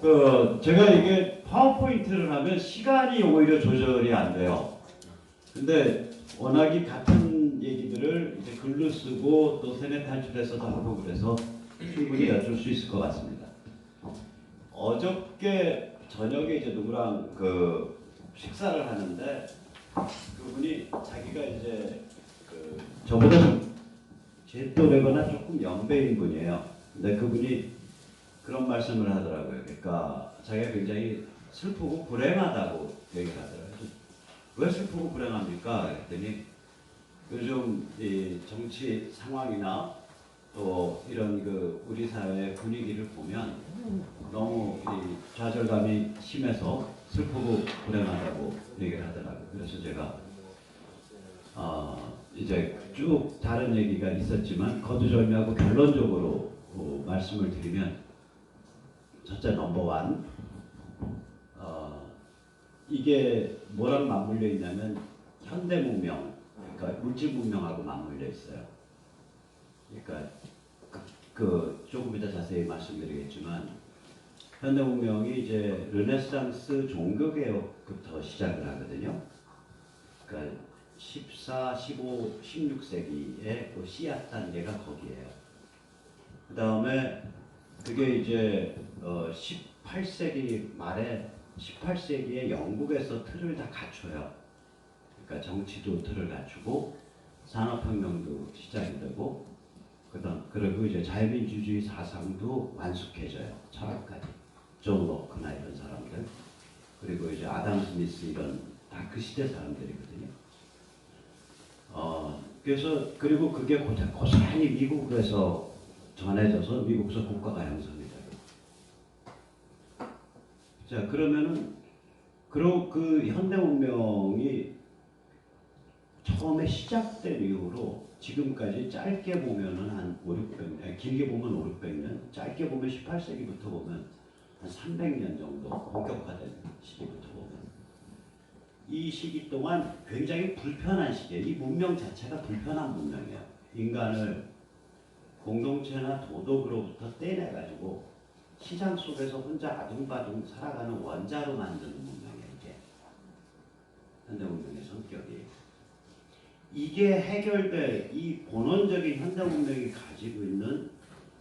제가 이게 파워포인트를 하면 시간이 오히려 조절이 안 돼요. 근데 워낙이 같은 얘기들을 이제 글로 쓰고 또 세뇌 탈출해서도 하고 그래서 충분히 여쭐 수 있을 것 같습니다. 어저께 저녁에 이제 누구랑 식사를 하는데 그분이 자기가 이제 저보다 제 또래거나 조금 연배인 분이에요. 근데 그분이 그런 말씀을 하더라고요. 그러니까 자기가 굉장히 슬프고 불행하다고 얘기를 하더라고요. 왜 슬프고 불행합니까? 그랬더니 요즘 이 정치 상황이나 또 이런 우리 사회의 분위기를 보면 너무 이 좌절감이 심해서 슬프고 불행하다고 얘기를 하더라고요. 그래서 제가 이제 쭉 다른 얘기가 있었지만 거두절미하고 결론적으로 말씀을 드리면 첫째 넘버원 이게 뭐랑 맞물려 있냐면 현대 문명, 그러니까 물질 문명하고 맞물려 있어요. 그러니까 조금 이따 자세히 말씀드리겠지만 현대 문명이 이제 르네상스 종교개혁부터 시작을 하거든요. 그러니까 14, 15, 16세기의 그 씨앗 단계가 거기에요. 그 다음에 그게 이제 18세기 말에 18세기에 영국에서 틀을 다 갖춰요. 그러니까 정치도 틀을 갖추고 산업혁명도 시작이 되고 그리고 이제 자유민주주의 사상도 완숙해져요. 철학까지. 존 로크나 이런 사람들. 그리고 이제 아담 스미스 이런 다 그 시대 사람들이거든요. 그래서 그리고 그게 고스란히 미국에서 전해져서 미국에서 국가가 형성이 돼요. 자, 그러면은 그 현대 문명이 처음에 시작된 이후로 지금까지 짧게 보면은 한 5, 600년, 길게 보면 5, 600년, 짧게 보면 18세기부터 보면 한 300년 정도 본격화된 시기부터 보면 이 시기 동안 굉장히 불편한 시기예요. 이 문명 자체가 불편한 문명이에요. 인간을 공동체나 도덕으로부터 떼내가지고 시장 속에서 혼자 아둥바둥 살아가는 원자로 만드는 문명이에요. 이게 현대 문명의 성격이. 이게 해결될 이 본원적인 현대 문명이 가지고 있는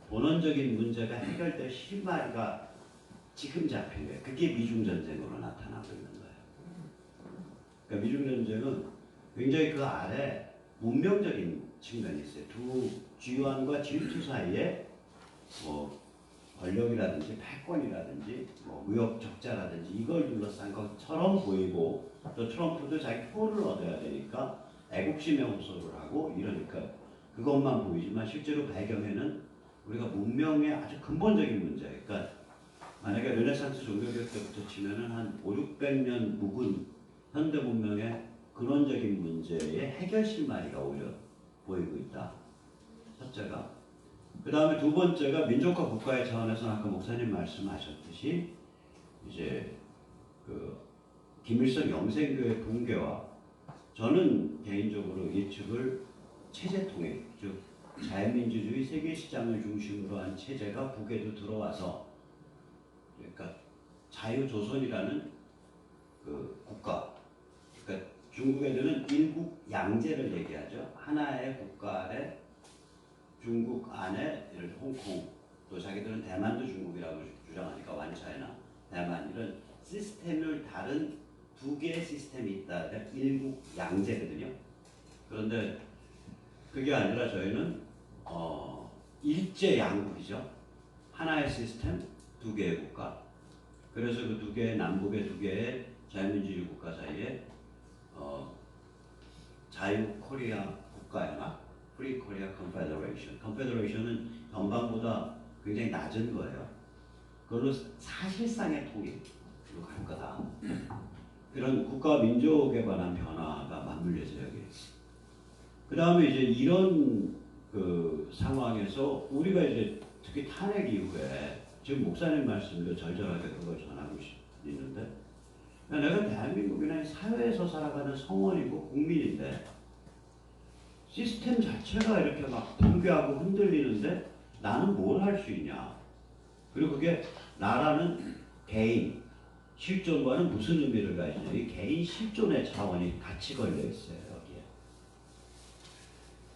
본원적인 문제가 해결될 실마리가 지금 잡힌 거예요. 그게 미중 전쟁으로 나타나고 있는 거예요. 그러니까 미중 전쟁은 굉장히 그 아래 문명적인 측면이 있어요. 두 G1과 G2 사이에 뭐 권력이라든지 패권이라든지 뭐 무역 적자라든지 이걸 둘러싼 것처럼 보이고 또 트럼프도 자기 표를 얻어야 되니까 애국심에 호소를 하고 이러니까 그것만 보이지만 실제로 배경에는 우리가 문명의 아주 근본적인 문제, 그러니까 만약에 르네상스 종교개혁 때부터 치면은 한 5, 600년 묵은 현대 문명의 근원적인 문제의 해결 실마리가 오히려 보이고 있다. 첫째가. 그 다음에 두 번째가 민족과 국가의 차원에서 아까 목사님 말씀하셨듯이 이제 김일성 영생교의 붕괴와 저는 개인적으로 예측을 체제 통일, 즉 자유민주주의 세계시장을 중심으로 한 체제가 북에도 들어와서 그러니까 자유조선이라는 국가, 그러니까 중국 애들은 일국 양제를 얘기하죠. 하나의 국가 아래 중국 안에 예를 들어 홍콩, 또 자기들은 대만도 중국이라고 주장하니까 완차이나 대만 이런 시스템을 다른 두 개의 시스템이 있다. 일국 양제거든요. 그런데 그게 아니라 저희는 일제 양국이죠. 하나의 시스템, 두 개의 국가. 그래서 그 두 개의 남북의 두 개의 자유민주주의 국가 사이에 자유 코리아 국가연합, 프리 코리아 컨페더레이션. 컨페더레이션은 연방보다 굉장히 낮은 거예요. 그걸로 사실상의 통일로 갈 거다. 그런 국가 민족에 관한 변화가 맞물려져 여기. 그 다음에 이제 이런 상황에서 우리가 이제 특히 탄핵 이후에 지금 목사님 말씀도 절절하게 그걸 전하고 있는데 내가 대한민국이나 사회에서 살아가는 성원이고 국민인데 시스템 자체가 이렇게 막 붕괴하고 흔들리는데 나는 뭘 할 수 있냐. 그리고 그게 나라는 개인 실존과는 무슨 의미를 가지냐? 이 개인 실존의 차원이 같이 걸려 있어요 여기에.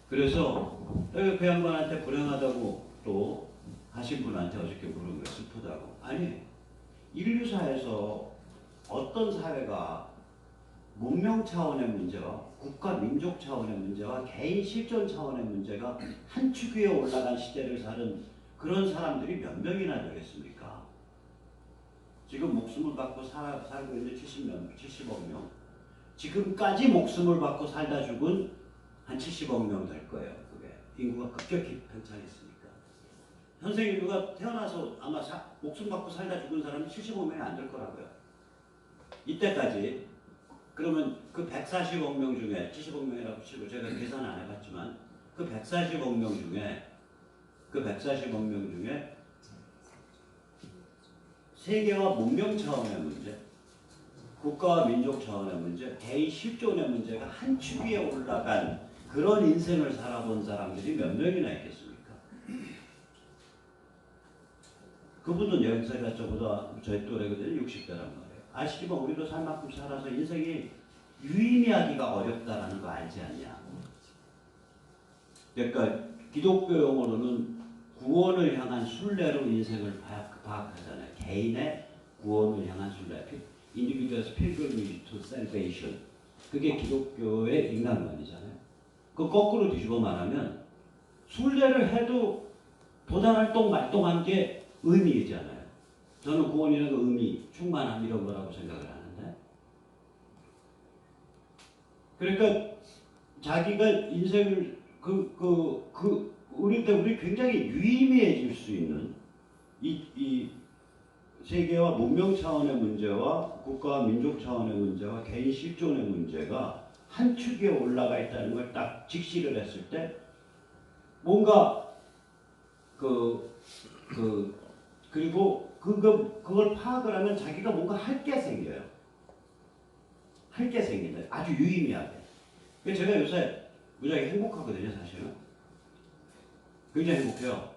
그래서 그 양반한테 불행하다고 또 하신 분한테 어저께 물은 거예요. 슬프다고. 아니 인류사에서 어떤 사회가 문명 차원의 문제와 국가 민족 차원의 문제와 개인 실존 차원의 문제가 한 축 위에 올라간 시대를 사는 그런 사람들이 몇 명이나 되겠습니까? 지금 목숨을 받고 살고 있는 70억 명. 지금까지 목숨을 받고 살다 죽은 한 70억 명 될 거예요. 그게 인구가 급격히 편차했으니까. 현생 인류가 태어나서 아마 목숨 받고 살다 죽은 사람이 75명이 안 될 거라고요. 이때까지. 그러면 그 140억 명 중에 70억 명이라고 치고 제가 계산 안 해봤지만 그 140억 명 중에 세계와 문명 차원의 문제, 국가와 민족 차원의 문제, 개인 실존의 문제가 한 축 위에 올라간 그런 인생을 살아본 사람들이 몇 명이나 있겠습니까? 그분은 연세가 저보다 저희 또래거든요. 60대란 말이에요. 아시지만 우리도 살 만큼 살아서 인생이 유의미하기가 어렵다라는 거 알지 않냐. 그러니까 기독교 용어로는 구원을 향한 순례로 인생을 파악하잖아요. 개인의 구원을 향한 순례. Individual's pilgrimage to salvation. 그게 기독교의 인간관이잖아요. 그 거꾸로 뒤집어 말하면 순례를 해도 도단활동 말동한 게 의미이잖아요. 저는 구원이라는 거 의미, 충만함 이런 거라고 생각을 하는데. 그러니까 자기가 인생을 우리 굉장히 유의미해질 수 있는 이 세계와 문명 차원의 문제와 국가와 민족 차원의 문제와 개인 실존의 문제가 한 축에 올라가 있다는 걸 딱 직시를 했을 때 뭔가 그리고 그걸 파악을 하면 자기가 뭔가 할 게 생겨요. 할 게 생긴다. 아주 유의미하게. 그래서 제가 요새 무지하게 행복하거든요, 사실은. 굉장히 행복해요.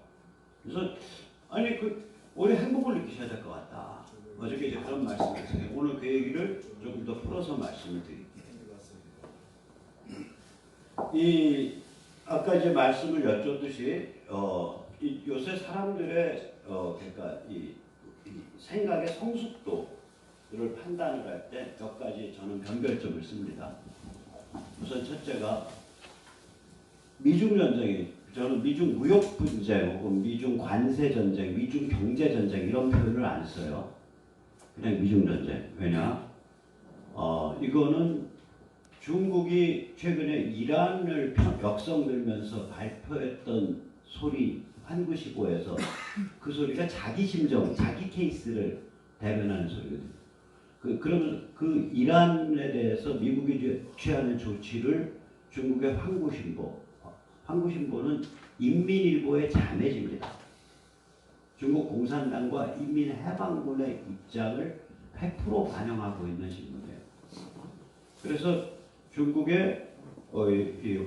그래서 아니 올해 행복을 느끼셔야 될 것 같다. 어저께 이제 그런 말씀을 했어요. 오늘 그 얘기를 조금 더 풀어서 말씀을 드릴게요. 아까 이제 말씀을 여쭙듯이 요새 사람들의 그러니까 이 생각의 성숙도를 판단을 할 때 몇 가지 저는 변별점을 씁니다. 우선 첫째가 미중 전쟁이 저는 미중 무역 분쟁 혹은 미중 관세 전쟁, 미중 경제 전쟁 이런 표현을 안 써요. 그냥 미중 전쟁. 왜냐? 이거는 중국이 최근에 이란을 역성들면서 발표했던 소리 환구시보에서 그 소리가 자기 심정, 자기 케이스를 대변하는 소리거든요. 그러면 그 이란에 대해서 미국이 취하는 조치를 중국의 환구신보는 인민일보의 자매집니다. 중국 공산당과 인민해방군의 입장을 100% 반영하고 있는 신문이에요. 그래서 중국의 이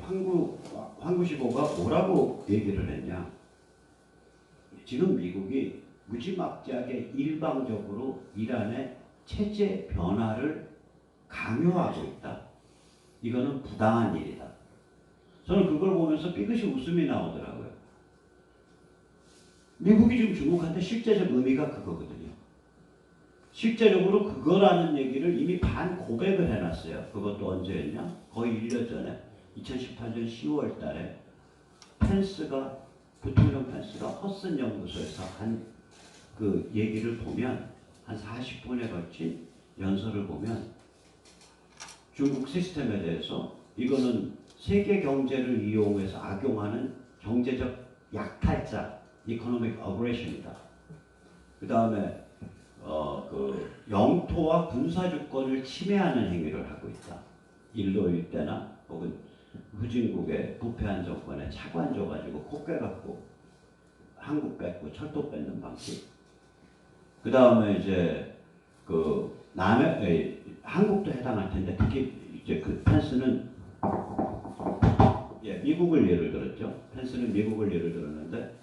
환구시보가 뭐라고 얘기를 했냐? 지금 미국이 무지막지하게 일방적으로 이란의 체제 변화를 강요하고 있다. 이거는 부당한 일이다. 저는 그걸 보면서 삐끗이 웃음이 나오더라고요. 미국이 지금 중국한테 실제적 의미가 그거거든요. 실제적으로 그거라는 얘기를 이미 반 고백을 해놨어요. 그것도 언제였냐? 거의 1년 전에 2018년 10월 달에 부통령 펜스가 허슨 연구소에서 한 그 얘기를 보면 한 40분에 걸친 연설을 보면 중국 시스템에 대해서 이거는 세계 경제를 이용해서 악용하는 경제적 약탈자, economic aggression이다. 그 다음에 영토와 군사 주권을 침해하는 행위를 하고 있다. 인도 일대나 혹은 후진국의 부패한 정권에 차관 줘가지고 콧괴 갖고 한국 뺏고 철도 뺏는 방식. 그 다음에 이제 한국도 해당할 텐데 특히 이제 그 펜스는 미국을 예를 들었죠. 펜스는 미국을 예를 들었는데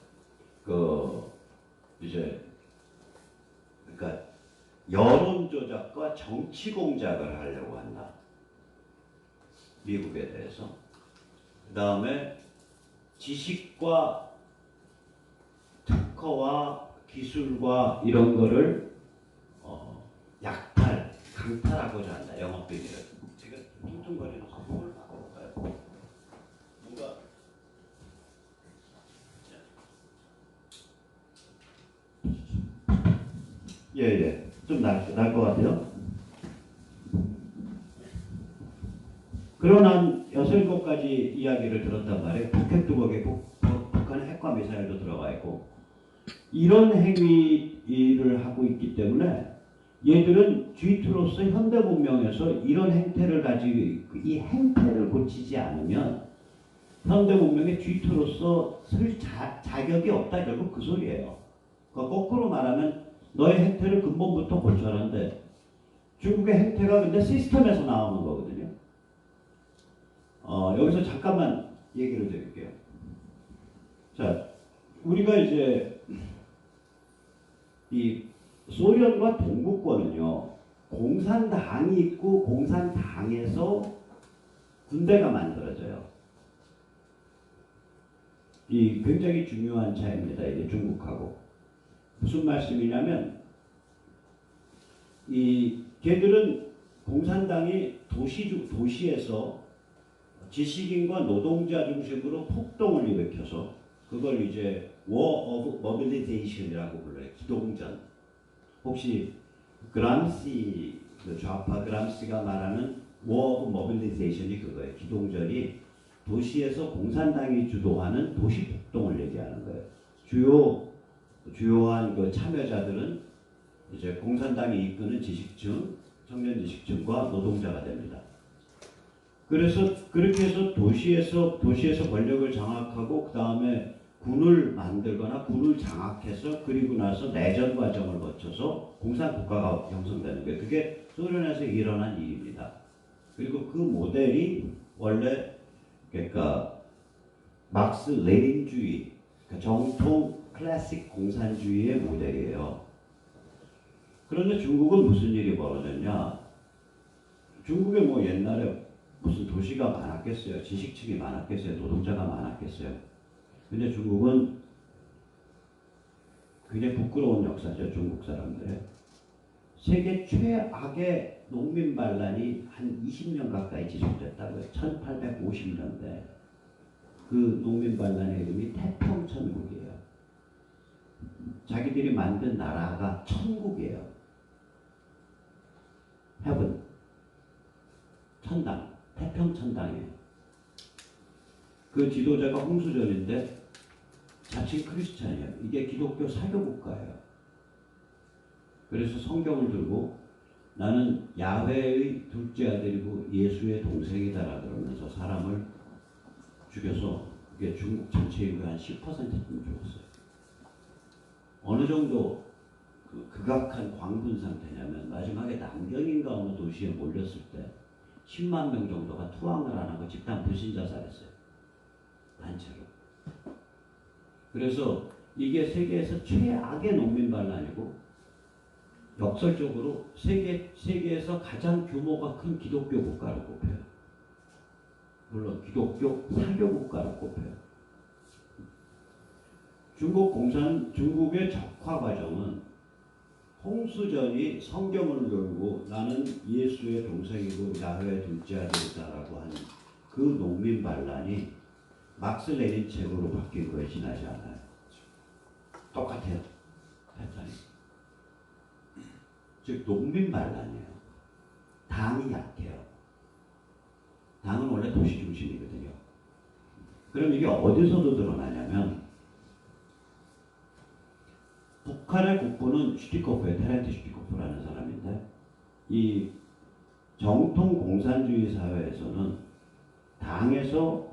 이제 그러니까 여론 조작과 정치 공작을 하려고 한다. 미국에 대해서. 그 다음에 지식과 특허와 기술과 이런 거를 약탈, 강탈하고자 한다. 영업비리를. 제가 뚱뚱거리는 소금을 바꿔볼까요? 뭔가 예예 좀 나을 것 같아요. 그런 한 6-7가지 이야기를 들었단 말이에요. 포켓두벅에 북한의 핵과 미사일도 들어가 있고 이런 행위를 하고 있기 때문에 얘들은 G2로서 현대 문명에서 이런 행태를 가지고 이 행태를 고치지 않으면 현대 문명의 G2로서 쓸 자격이 없다. 결국 그 소리예요. 그러니까 거꾸로 말하면 너의 행태를 근본부터 고쳐라는데 중국의 행태가 근데 시스템에서 나오는 거거든요. 여기서 잠깐만 얘기를 드릴게요. 자, 우리가 이제 이 소련과 동구권은요, 공산당이 있고 공산당에서 군대가 만들어져요. 이 굉장히 중요한 차이입니다. 이게 중국하고. 무슨 말씀이냐면 이 걔들은 공산당이 도시에서 지식인과 노동자 중심으로 폭동을 일으켜서 그걸 이제 War of Mobilization이라고 불러요. 기동전. 혹시 그람시, 좌파 그람시가 말하는 War of Mobilization이 그거예요. 기동전이 도시에서 공산당이 주도하는 도시 폭동을 얘기하는 거예요. 주요한 그 참여자들은 이제 공산당이 이끄는 지식층, 청년 지식층과 노동자가 됩니다. 그래서 그렇게 해서 도시에서 권력을 장악하고 그 다음에 군을 만들거나 군을 장악해서 그리고 나서 내전 과정을 거쳐서 공산국가가 형성되는 거예요. 그게 소련에서 일어난 일입니다. 그리고 그 모델이 원래 그러니까 막스 레닌주의, 그러니까 정통 클래식 공산주의의 모델이에요. 그런데 중국은 무슨 일이 벌어졌냐? 중국에 뭐 옛날에 무슨 도시가 많았겠어요? 지식층이 많았겠어요? 노동자가 많았겠어요? 근데 중국은 굉장히 부끄러운 역사죠. 중국 사람들의. 세계 최악의 농민 반란이 한 20년 가까이 지속됐다고요. 1850년대. 그 농민 반란의 이름이 태평천국이에요. 자기들이 만든 나라가 천국이에요. 헤븐. 천당. 태평천당이에요. 그 지도자가 홍수전인데 자칭 크리스찬이에요. 이게 기독교 사교 국가예요. 그래서 성경을 들고 나는 야훼의 둘째 아들이고 예수의 동생이다라 그러면서 사람을 죽여서 이게 중국 전체 인구의 한 10%쯤 죽었어요. 어느 정도 극악한 광분 상태냐면 마지막에 남경인가 어느 도시에 몰렸을 때 10만 명 정도가 투항을 안 하고 집단 불신자살했어요. 단체로. 그래서 이게 세계에서 최악의 농민 반란이고 역설적으로 세계에서 가장 규모가 큰 기독교 국가로 꼽혀요. 물론 기독교 사교 국가로 꼽혀요. 중국의 적화 과정은 홍수전이 성경을 들고 나는 예수의 동생이고 야훼의 둘째 아들이다라고 하는 그 농민 반란이 막스 레닌 책으로 바뀐 거에 지나지 않아요. 똑같아요. 패턴이. 즉 농민 반란이에요. 당이 약해요. 당은 원래 도시 중심이거든요. 그럼 이게 어디서도 드러나냐면 북한의 국부는 슈티코프예요. 테렌트 슈티코프라는 사람인데 이 정통 공산주의 사회에서는 당에서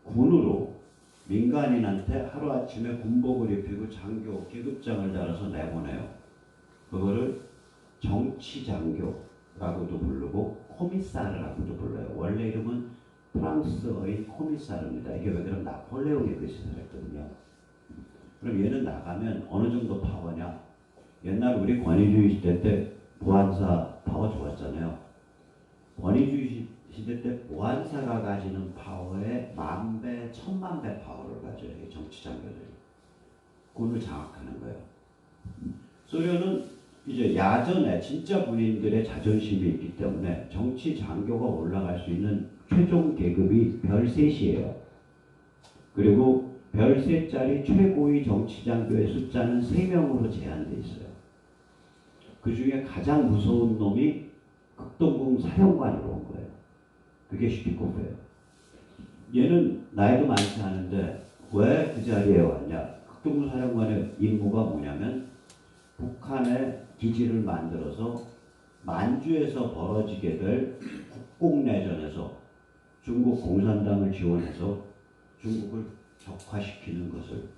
군으로 민간인한테 하루아침에 군복을 입히고 장교, 계급장을 달아서 내보내요. 그거를 정치장교라고도 부르고 코미사르라고도 불러요. 원래 이름은 프랑스어의 코미사르입니다. 이게 왜 그럼 나폴레옹이 그 짓을 했거든요. 그럼 얘는 나가면 어느 정도 파워냐? 옛날 우리 권위주의 시대 때 보안사 파워 좋았잖아요. 권위주의 시대 때 보안사가 가지는 파워의 10,000배, 10,000배 파워를 가져요. 이 정치 장교들이. 군을 장악하는 거예요. 소련은 이제 야전에 진짜 군인들의 자존심이 있기 때문에 정치 장교가 올라갈 수 있는 최종 계급이 별 3이에요. 그리고 별 3짜리 최고위 정치 장교의 숫자는 3명으로 제한되어 있어요. 그 중에 가장 무서운 놈이 극동궁 사령관으로 온 거예요. 그게 슈티코프예요. 얘는 나이도 많지 않은데 왜 그 자리에 왔냐? 극동궁 사령관의 임무가 뭐냐면 북한의 기지를 만들어서 만주에서 벌어지게 될 국공내전에서 중국 공산당을 지원해서 중국을 격화시키는 것을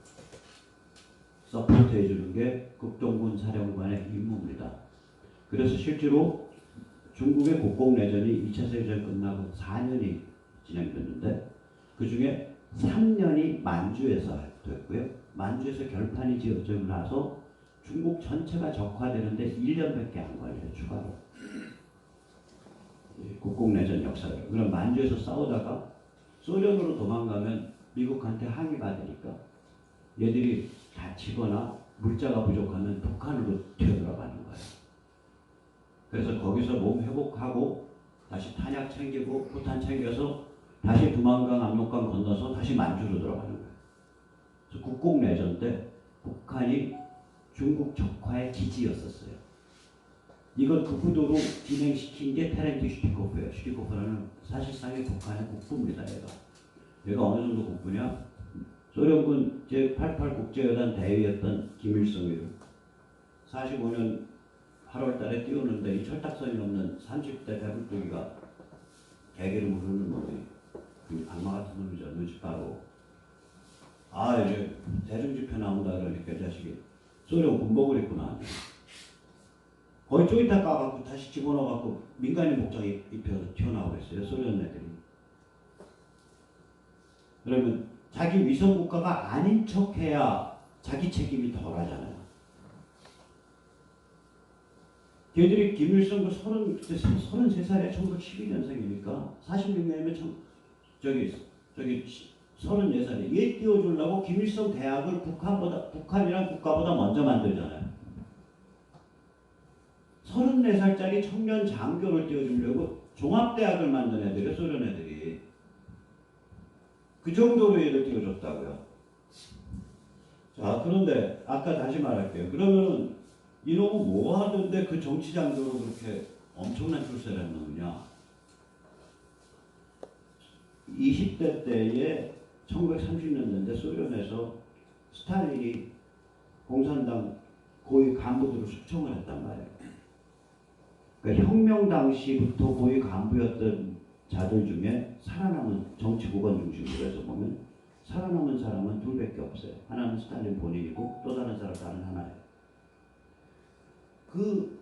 서포트해 주는 게 극동군 사령관의 임무입니다. 그래서 실제로 중국의 국공내전이 2차 세계대전 끝나고 4년이 진행됐는데 그 중에 3년이 만주에서 됐고요. 만주에서 결판이 지어지고 나서 중국 전체가 적화되는데 1년밖에 안 걸려요. 추가로. 국공내전 역사를. 그럼 만주에서 싸우다가 소련으로 도망가면 미국한테 항의받으니까 얘들이 다치거나 물자가 부족하면 북한으로 튀어들어가는 거예요. 그래서 거기서 몸 회복하고 다시 탄약 챙기고 포탄 챙겨서 다시 두만강 압록강 건너서 다시 만주로 들어가는 거예요. 그래서 국공내전 때 북한이 중국 적화의 기지였었어요. 이걸 극우도로 진행시킨 게 테렌트 슈티코프예요. 슈티코프라는 사실상의 북한의 국부입니다. 얘가 어느 정도 국부냐? 소련군 제88 국제여단 대위였던 김일성이요. 45년 8월 달에 띄우는데 이 철딱선이 없는 30대 배불뚝이가 개기름 흐르는 놈이 악마 같은 놈이죠. 눈치 빠르고. 아 이제 대중집회 나온다 그러니까 자식이 소련 군복을 입고 나왔네. 거의 쪼이다 까갖고 다시 집어넣어갖고 민간인 복장 입혀서 튀어나오고 있어요. 소련 애들이. 그러면 자기 위성국가가 아닌 척해야 자기 책임이 덜하잖아요. 걔들이 김일성도 33살에 1912년생이니까 46년이면 저기 34살에 얘 띄워주려고 김일성 대학을 북한이란 국가보다 먼저 만들잖아요. 34살짜리 청년 장교를 띄워주려고 종합대학을 만든 애들이 소련 애들이 그 정도로 얘를 띄워줬다고요. 자, 그런데 아까 다시 말할게요. 그러면은 이놈은 뭐 하던데 그 정치장교로 그렇게 엄청난 출세를 했느냐? 20대 때에 1930년대 소련에서 스탈린이 공산당 고위 간부들을 숙청을 했단 말이에요. 그러니까 혁명 당시부터 고위 간부였던 자들 중에 살아남은 정치국원 중심으로 해서 보면 살아남은 사람은 둘밖에 없어요. 하나는 스탈린 본인이고 또 다른 사람 다른 하나예요. 그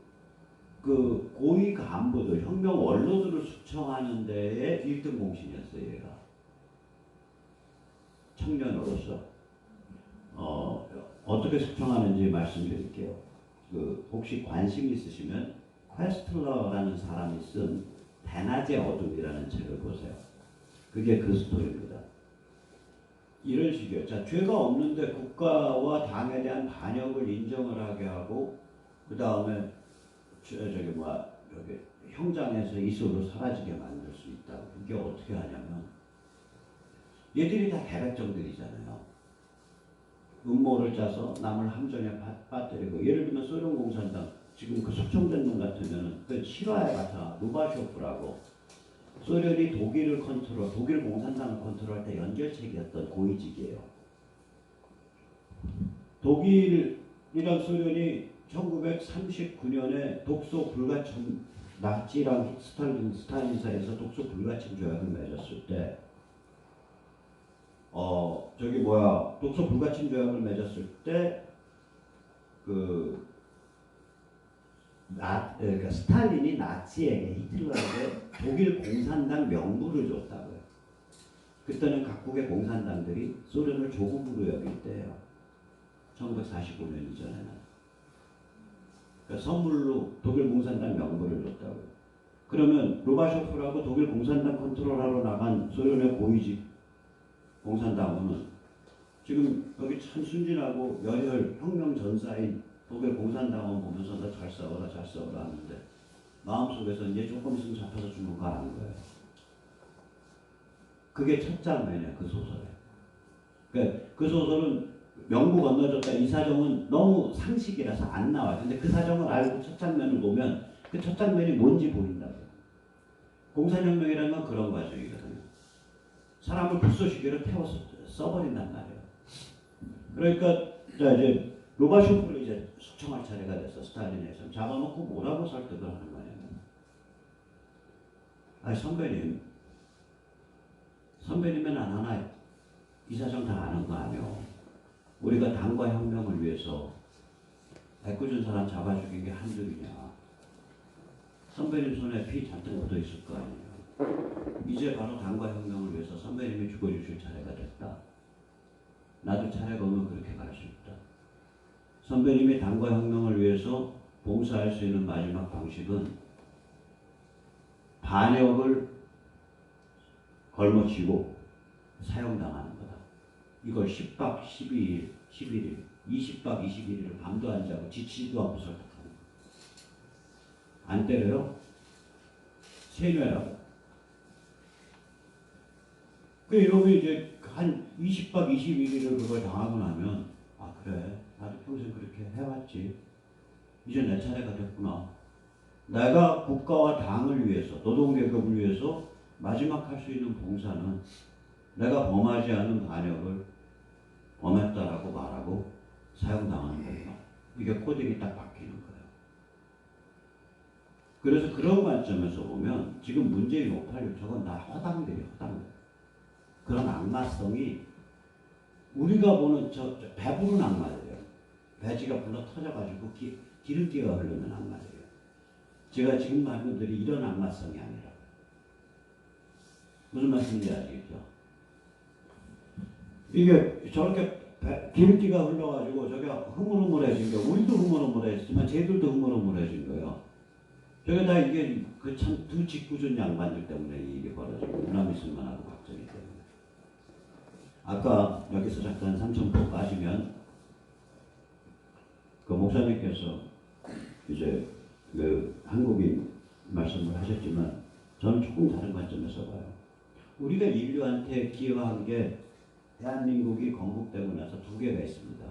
고위 간부들, 혁명 원로들을 숙청하는 데에 1등 공신이었어요. 얘가. 청년으로서. 어떻게 숙청하는지 말씀드릴게요. 혹시 관심 있으시면 퀘스틀러라는 사람이 쓴 대낮의 어둠이라는 책을 보세요. 그게 그 스토리입니다. 이런 식이에요. 자, 죄가 없는데 국가와 당에 대한 반역을 인정을 하게 하고 그 다음에 여기 형장에서 이슬로 사라지게 만들 수 있다. 이게 어떻게 하냐면 얘들이 다 개백정들이잖아요. 음모를 짜서 남을 함정에 빠뜨리고 예를 들면 소련 공산당 지금 그 숙청된 놈 같으면은 그 실화에 같아 루바쇼프라고 소련이 독일 공산당을 컨트롤할 때 연결책이었던 고위직이에요. 독일이랑 소련이 1939년에 독소 불가침 나치랑 스탈린 사이에서 독소 불가침 조약을 맺었을 때 독소 불가침 조약을 맺었을 때 그러니까 스탈린이 나치에게 히틀러에게 독일 공산당 명부를 줬다고요. 그때는 각국의 공산당들이 소련을 조국으로 여길 때예요. 1945년 이전에는. 그러니까 선물로 독일 공산당 명부를 줬다고요. 그러면 루바쇼프라고 독일 공산당 컨트롤하러 나간 소련의 고위직 공산당원은 지금 여기 참 순진하고 열혈 혁명 전사인 독일 공산당원 보면서 너 잘 싸워라 잘 싸워라 하는데 마음속에서 얘 조금 있으면 잡혀서 죽는 거 아는 거예요. 그게 첫 장면이야 그 소설에. 그러니까 그 소설은 명부 건너졌다 이 사정은 너무 상식이라서 안 나와. 근데 그 사정을 알고 첫 장면을 보면 그 첫 장면이 뭔지 보인다고. 공산혁명이라는 건 그런 과정이거든요. 사람을 불쏘시개로 태워서 써버린단 말이에요. 그러니까 자 이제 로바쇼프를 이제 숙청할 차례가 됐어. 스탈린에서 잡아놓고 뭐라고 설득을 하는 거냐면, 아니 선배님은 안 하나 이 사정 다 아는 거 아니요. 우리가 당과 혁명을 위해서 애꿎은 사람 잡아 죽인 게 한둘이냐. 선배님 손에 피 잔뜩 묻어 있을 거 아니에요. 이제 바로 당과 혁명을 위해서 선배님이 죽어주실 차례가 됐다. 나도 차례가 오면 그렇게 갈 수 있다. 선배님이 당과 혁명을 위해서 봉사할 수 있는 마지막 방식은 반역을 걸머쥐고 사형당하는 거다. 이걸 10박 12일, 11일, 20박 21일을 밤도 안 자고 지치지도 않고 설득하는 거야. 안 때려요? 세뇌라고. 그 이러면 이제 한 20박 21일을 그걸 당하고 나면 아 그래 나도 평생 그렇게 해왔지. 이제 내 차례가 됐구나. 내가 국가와 당을 위해서 노동계급을 위해서 마지막 할 수 있는 봉사는 내가 범하지 않은 반역을 범했다라고 말하고 사형당하는 거예요. 이게 코딩이 딱 바뀌는 거예요. 그래서 그런 관점에서 보면 지금 문재인 586 저건 다 허당들이에요. 허당들. 그런 악마성이 우리가 보는 저 배부른 악마들이에요. 배지가 불러 터져가지고 기름기가 흐르는 악마들이에요. 제가 지금 말한 분들이 이런 악마성이 아니라 무슨 말씀인지 아시겠죠? 이게 저렇게 기름기가 흘러가지고 저게 흐물흐물해진 거예요. 우리도 흐물흐물해지지만 쟤들도 흐물흐물해진 거예요. 저게 다 이게 그 참 두 짓궂은 양반들 때문에 이게 벌어지고 문화미술만하고 박정희 때문에. 아까 여기서 잠깐 삼천포 빠지면 그 목사님께서 이제 그 한국인 말씀을 하셨지만 저는 조금 다른 관점에서 봐요. 우리가 인류한테 기여한 게 대한민국이 건국되고 나서 두 개가 있습니다.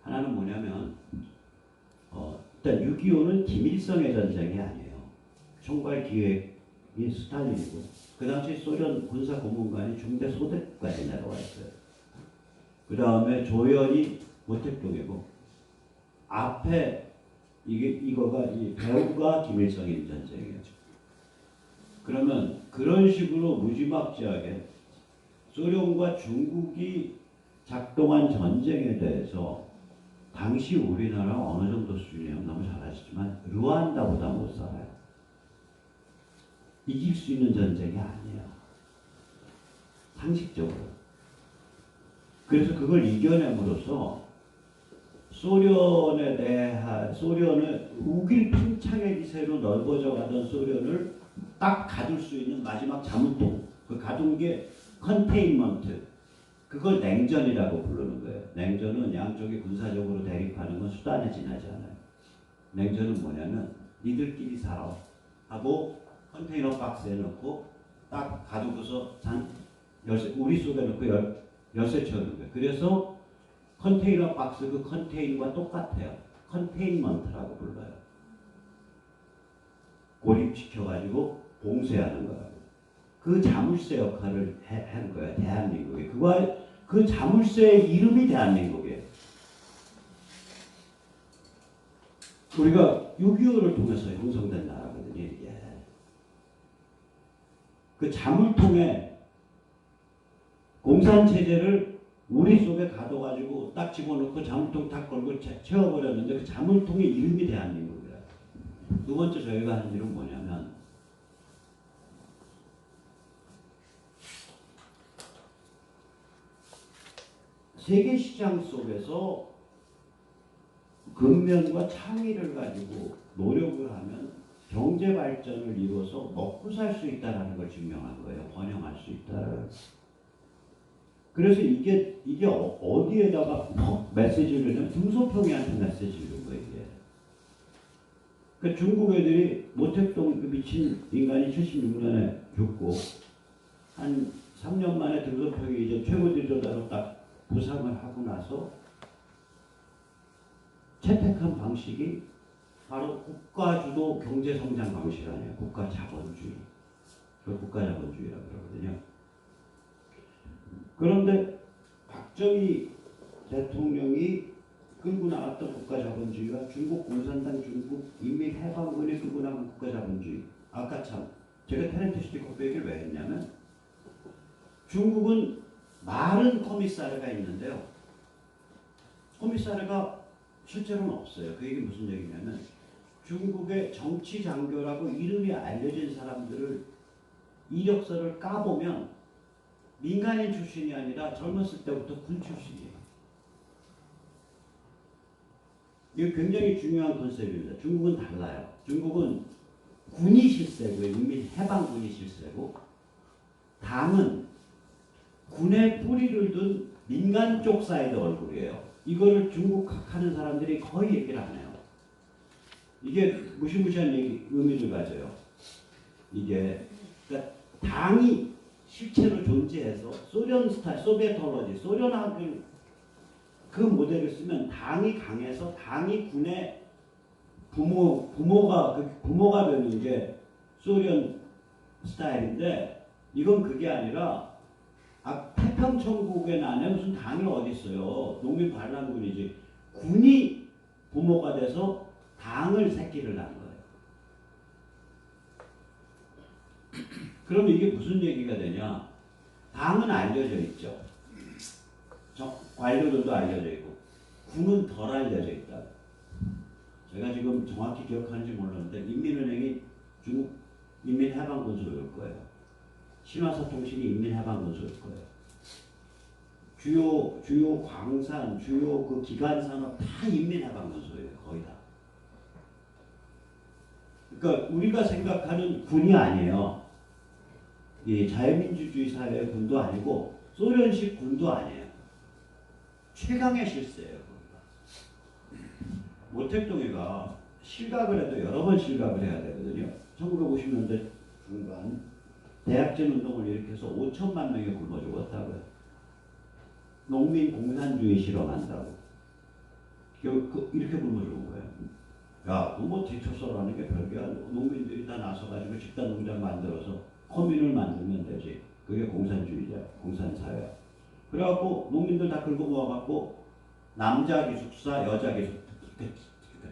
하나는 뭐냐면 일단 6.25는 김일성의 전쟁이 아니에요. 총괄 기획이 스탈린이고 그 당시 소련 군사 고문관이 중대 소대까지 내려와 있어요. 그 다음에 조연이 모택동이고 앞에 이거가 이 배우가 김일성인 전쟁이에요. 그러면 그런 식으로 무지막지하게 소련과 중국이 작동한 전쟁에 대해서 당시 우리나라 어느 정도 수준이면 너무 잘 아시지만 르완다보다 못 살아요. 이길 수 있는 전쟁이 아니에요. 상식적으로. 그래서 그걸 이겨냄으로써 소련에 대한 소련을 우길 팽창의 기세로 넓어져 가던 소련을 딱 가둘 수 있는 마지막 자문통. 그 가둔 게 컨테인먼트. 그걸 냉전이라고 부르는 거예요. 냉전은 양쪽이 군사적으로 대립하는 건 수단에 지나지 않아요. 냉전은 뭐냐면 니들끼리 살아 하고 컨테이너 박스에 넣고 딱 가두고서 열쇠 우리 속에 넣고 열쇠 채우는 거예요. 그래서 컨테이너 박스 그 컨테인과 똑같아요. 컨테인먼트라고 불러요. 고립시켜가지고 봉쇄하는 거예요. 그 자물쇠 역할을 한 거야 대한민국이. 그 자물쇠의 이름이 대한민국이에요. 우리가 6.25를 통해서 형성된 나라거든요. 이게. 그 자물통에 공산체제를 우리 속에 가둬가지고 딱 집어넣고 자물통 딱 걸고 채워버렸는데 그 자물통의 이름이 대한민국이라. 두 번째 저희가 하는 일은 뭐냐면 세계 시장 속에서 그 근면과 창의를 가지고 노력을 하면 경제 발전을 이루어서 먹고 살 수 있다라는 걸 증명한 거예요. 번영할 수 있다. 그래서 이게 어디에다가 메시지를 내면 등소평이한테 메시지를 준 거예요. 이게. 그 중국 애들이 모택동 그 미친 인간이 76년에 죽고 한 3년 만에 등소평이 이제 최고지도자로 딱 부상을 하고 나서 채택한 방식이 바로 국가주도 경제성장 방식 아니에요. 국가자본주의. 그걸 국가자본주의라고 그러거든요. 그런데 박정희 대통령이 끌고 나왔던 국가자본주의와 중국 공산당, 중국 인민해방군이 끌고 나온 국가자본주의. 아까 참 제가 테렌트시티 커피 얘기를 왜 했냐면 중국은 마른 커미사르가 있는데요. 커미사르가 실제로는 없어요. 그 얘기 무슨 얘기냐면 중국의 정치 장교라고 이름이 알려진 사람들을 이력서를 까보면 민간인 출신이 아니라 젊었을 때부터 군 출신이에요. 이게 굉장히 중요한 컨셉입니다. 중국은 달라요. 중국은 군이 실세고요. 인민해방군이 실세고 당은 군의 뿌리를 둔 민간 쪽 사이드 얼굴이에요. 이거를 중국 하는 사람들이 거의 얘기를 안 해요. 이게 무시무시한 의미를 가져요. 이게 그러니까 당이 실체로 존재해서 소련 스타일, 소비에트올로지, 소련학을 그 모델을 쓰면 당이 강해서 당이 군의 부모가 되는 게 소련 스타일인데 이건 그게 아니라 태평천국에 안에 무슨 당이 어디 있어요? 농민 반란군이지. 군이 부모가 돼서 당을 새끼를 낳은 거예요. 그러면 이게 무슨 얘기가 되냐? 당은 알려져 있죠. 관료들도 알려져 있고 군은 덜 알려져 있다. 제가 지금 정확히 기억하는지 몰랐는데 인민은행이 중국 인민해방군소일 거예요. 신화사통신이 인민해방군소일 거예요. 주요 광산, 주요 그 기관산업 다 인민해방군소예요. 거의 다. 그러니까 우리가 생각하는 군이 아니에요. 이 자유민주주의 사회의 군도 아니고 소련식 군도 아니에요. 최강의 실세예요. 모택동해가 실각을 해도 여러 번 실각을 해야 되거든요. 1950년대 중반 대약진 운동을 일으켜서 5천만 명이 굶어 죽었다고요. 농민 공산주의 실험한다고. 이렇게 굶어 죽은 거예요. 야, 뭐 대처서라는 게 별게야. 농민들이 다 나서가지고 집단 농장 만들어서 커뮤니를 만들면 되지. 그게 공산주의자, 공산사회야. 그래갖고 농민들 다 긁어 모아갖고 남자 기숙사, 여자 기숙사,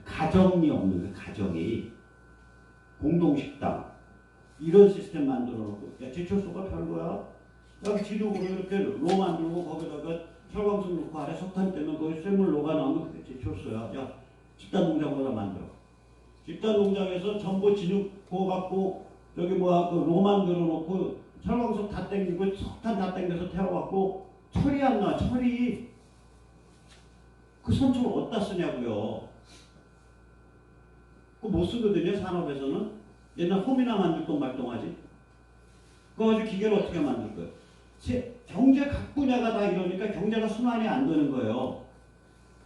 가정이 없는 그 가정이 공동식당 이런 시스템 만들어 놓고 야, 제철소가 별거야. 여기 지도으로 이렇게 로 만들고 거기다가 철광석 넣고 아래 석탄 떼면 거기 쇠물 녹아 나오면 그게 제철소야. 야, 집단 농장으로 만들어. 집단 농장에서 전부 진흙 부어갖고 저기 뭐야 그 로 만들어 놓고 철광석 다 땡기고 석탄 다 땡겨서 태워갖고 철이 안 나. 철이 그 선충을 어디다 쓰냐고요. 그거 못 쓰거든요. 산업에서는. 옛날 홈이나 만들 동 말동하지. 그거 가지고 기계를 어떻게 만들 거예요. 경제 각 분야가 다 이러니까 경제가 순환이 안 되는 거예요.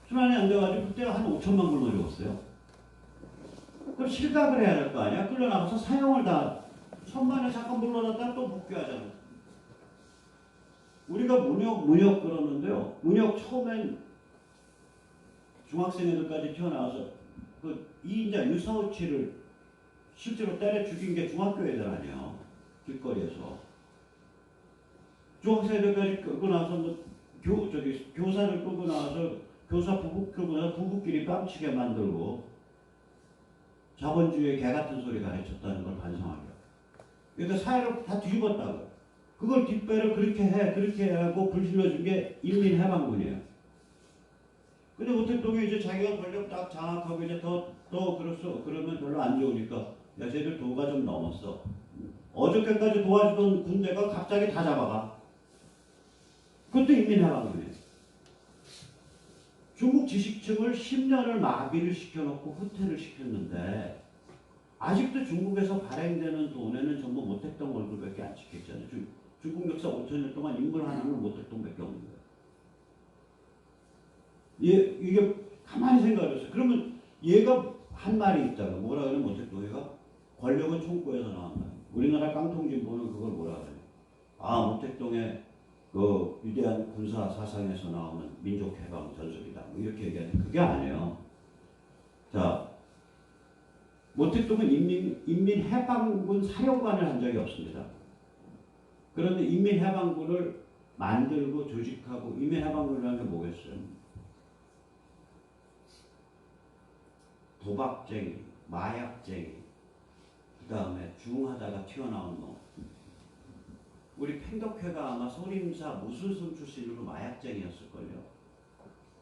순환이 안 돼가지고 그때 한 5천만 굶어 죽었어요. 그럼 실각을 해야 될 거 아니야. 끌려나가서 사용을 다 천만에 잠깐 물러났다 또 복귀하잖아. 우리가 문역 그러는데요. 문역 처음엔 중학생 애들까지 튀어나와서 그 이인자 유사우치를 실제로 때려 죽인 게 중학교 애들 아니에요. 길거리에서. 중학생 애들까지 끌고 나와서 뭐 교사를 끌고 나와서 교사 부부 끌고 나서 부부끼리 깜치게 만들고 자본주의의 개 같은 소리 가르쳤다는 걸 반성하게요. 그러니까 사회를 다 뒤집었다고. 그걸 뒷배를 그렇게 하고 불질러준 게 인민해방군이에요. 근데 모택동이 이제 자기가 권력 딱 장악하고 이제 더 그렇소. 그러면 별로 안 좋으니까 야, 쟤들 도가 좀 넘었어. 어저께까지 도와주던 군대가 갑자기 다 잡아가. 그것도 인민해방군이에요. 중국 지식층을 10년을 마비를 시켜놓고 후퇴를 시켰는데 아직도 중국에서 발행되는 돈에는 전부 모택동 얼굴밖에 안 찍혔잖아요. 중국 역사 5천년 동안 인물 하나는 모택동밖에 없는 거예요. 이게 가만히 생각해보세요. 그러면 얘가 한 말이 있다가 뭐라 그러면 모택동 얘가 권력은 총구에서 나온다. 우리나라 깡통진보는 그걸 뭐라 그래요? 아, 모택동의 그 위대한 군사 사상에서 나오는 민족해방 전술이다. 뭐 이렇게 얘기하는데 그게 아니에요. 자, 모택동은 인민해방군 사령관을 한 적이 없습니다. 그런데 인민해방군을 만들고 조직하고 인민해방군이라는 게 뭐겠어요? 도박쟁이, 마약쟁이, 그 다음에 중하다가 튀어나온 놈. 우리 팽덕회가 아마 소림사 무술승 출신으로 마약쟁이였을걸요.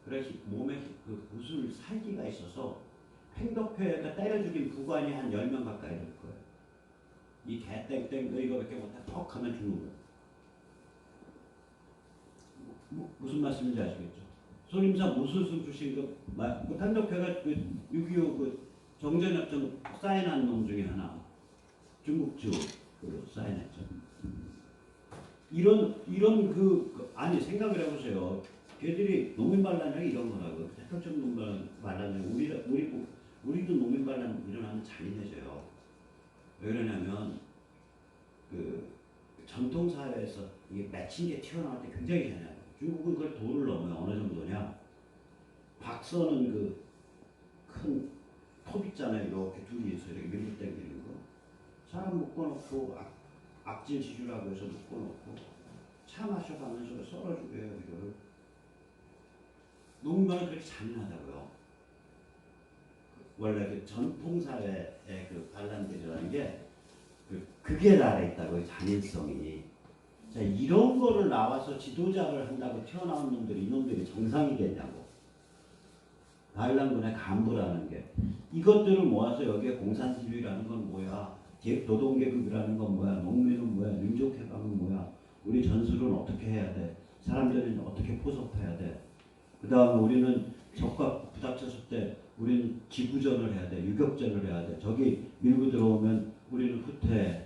그래서 몸에 그 무술 살기가 있어서 팽덕회가 때려 죽인 부관이 한 10명 가까이 될 거예요. 이 개땡땡 너 이거밖에 못해 턱 하면 죽는 거예요. 무슨 말씀인지 아시겠죠? 소림사 무술승 출신 그 팽덕회가 그 6.25 그 정전협정 사인한 놈 중에 하나 중국주로 사인했죠. 이런 아니 생각을 해보세요. 걔들이 농민반란이 이런 거라고. 대표적 농민반란이 우리도 농민반란 일어나면 잔인해져요. 왜 그러냐면 그 전통 사회에서 이게 맺힌 게 튀어나올 때 굉장히 잔인해요. 중국은 그걸 도를 넘어요. 어느 정도냐? 박서는 그 큰 톱 있잖아요. 이렇게 둘이 있어 이렇게 밀고 당기는 거. 사람 묶어놓고 악질 지주라고 해서 묶어놓고 차 마셔가면서 썰어주게 해요. 이걸. 농민은 그렇게 잔인하다고요. 원래 그 전통사회의 그 반란들이라는 게 그게 달아있다고요. 잔인성이. 자, 이런 거를 나와서 지도자를 한다고 튀어나온 놈들이 이놈들이 정상이겠냐고. 반란군의 간부라는 게. 이것들을 모아서 여기에 공산주의라는 건 뭐야. 노동계급이라는 건 뭐야. 농민은 뭐야. 민족해방은 뭐야. 우리 전술은 어떻게 해야 돼. 사람들은 어떻게 포섭해야 돼. 그 다음에 우리는 적과 부닥쳤을 때 우리는 지구전을 해야 돼. 유격전을 해야 돼. 적이 밀고 들어오면 우리는 후퇴해.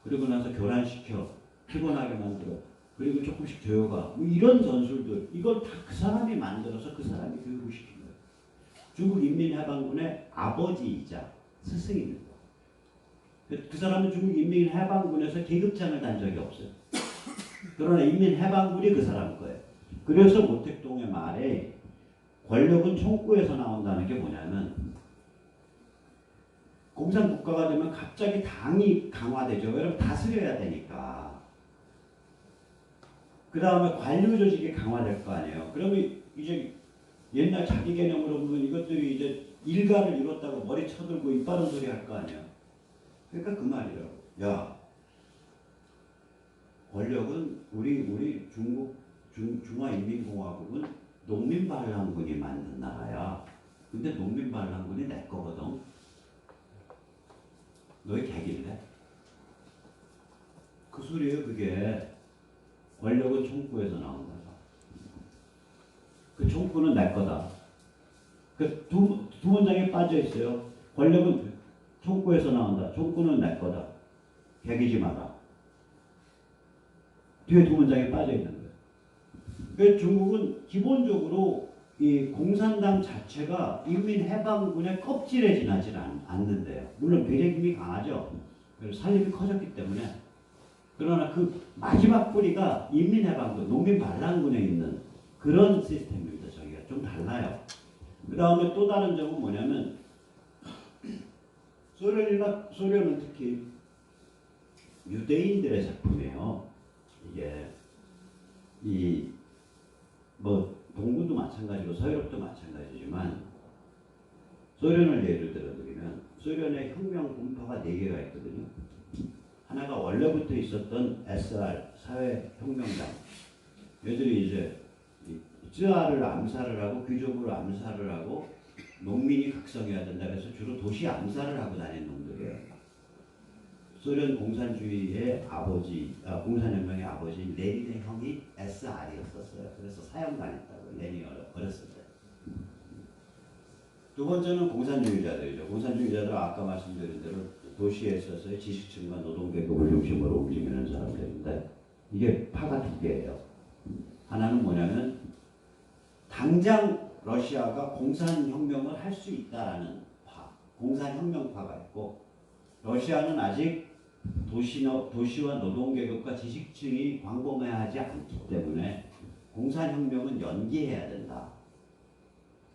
그리고 나서 교란시켜. 피곤하게 만들어. 그리고 조금씩 조여가. 뭐 이런 전술들. 이걸 다 그 사람이 만들어서 그 사람이 교육을 시킨 거예요. 중국 인민해방군의 아버지이자 스승입니다. 그 사람은 중국 인민해방군에서 계급장을 단 적이 없어요. 그러나 인민해방군이 그 사람 거예요. 그래서 모택동의 말에 권력은 총구에서 나온다는 게 뭐냐면 공산국가가 되면 갑자기 당이 강화되죠. 왜냐면 다스려야 되니까. 그 다음에 관료 조직이 강화될 거 아니에요. 그러면 이제 옛날 자기 개념으로 보면 이것들이 이제 일가를 이뤘다고 머리 쳐들고 입 바른 소리 할 거 아니에요. 그러니까 그 말이에요. 야, 권력은 우리 중화인민공화국은 농민반란군이 만든 나라야. 근데 농민반란군이 내 거거든. 너희 객일래? 그 소리예요. 그게 권력은 총구에서 나온다. 그 총구는 내 거다. 그 두 문장에 빠져 있어요. 권력은 총구에서 나온다. 총구는 내 거다. 개기지 마라. 뒤에 두 문장에 빠져 있는 거예요. 그래서 중국은 기본적으로 이 공산당 자체가 인민해방군의 껍질에 지나지 않는데요. 물론 배제김이 강하죠. 그래서 살림이 커졌기 때문에. 그러나 그 마지막 뿌리가 인민해방군, 농민반란군에 있는 그런 시스템입니다. 저희가 좀 달라요. 그 다음에 또 다른 점은 뭐냐면 소련은 특히 유대인들의 작품이에요. 이게 뭐 동구도 마찬가지고 서유럽도 마찬가지지만 소련을 예를 들어드리면 소련의 혁명 분파가 4개가 있거든요. 하나가 원래부터 있었던 SR 사회혁명당. 얘들이 이제 쯔아를 암살을 하고 귀족을 암살을 하고 농민이 각성해야 된다. 그래서 주로 도시 암살을 하고 다니는 놈들이에요. 소련 공산주의의 아버지, 공산혁명의 아버지인 레닌의 형이 SR이었었어요. 그래서 사형당했다고 레닌이 어렸을 때. 두 번째는 공산주의자들이죠. 공산주의자들은 아까 말씀드린 대로 도시에 있어서의 지식층과 노동계급을 중심으로 움직이는 사람들인데 이게 파가 두 개예요. 하나는 뭐냐면 당장 러시아가 공산혁명을 할 수 있다라는 파, 공산혁명파가 있고 러시아는 아직 도시와 노동계급과 지식층이 광범위하지 않기 때문에 공산혁명은 연기해야 된다.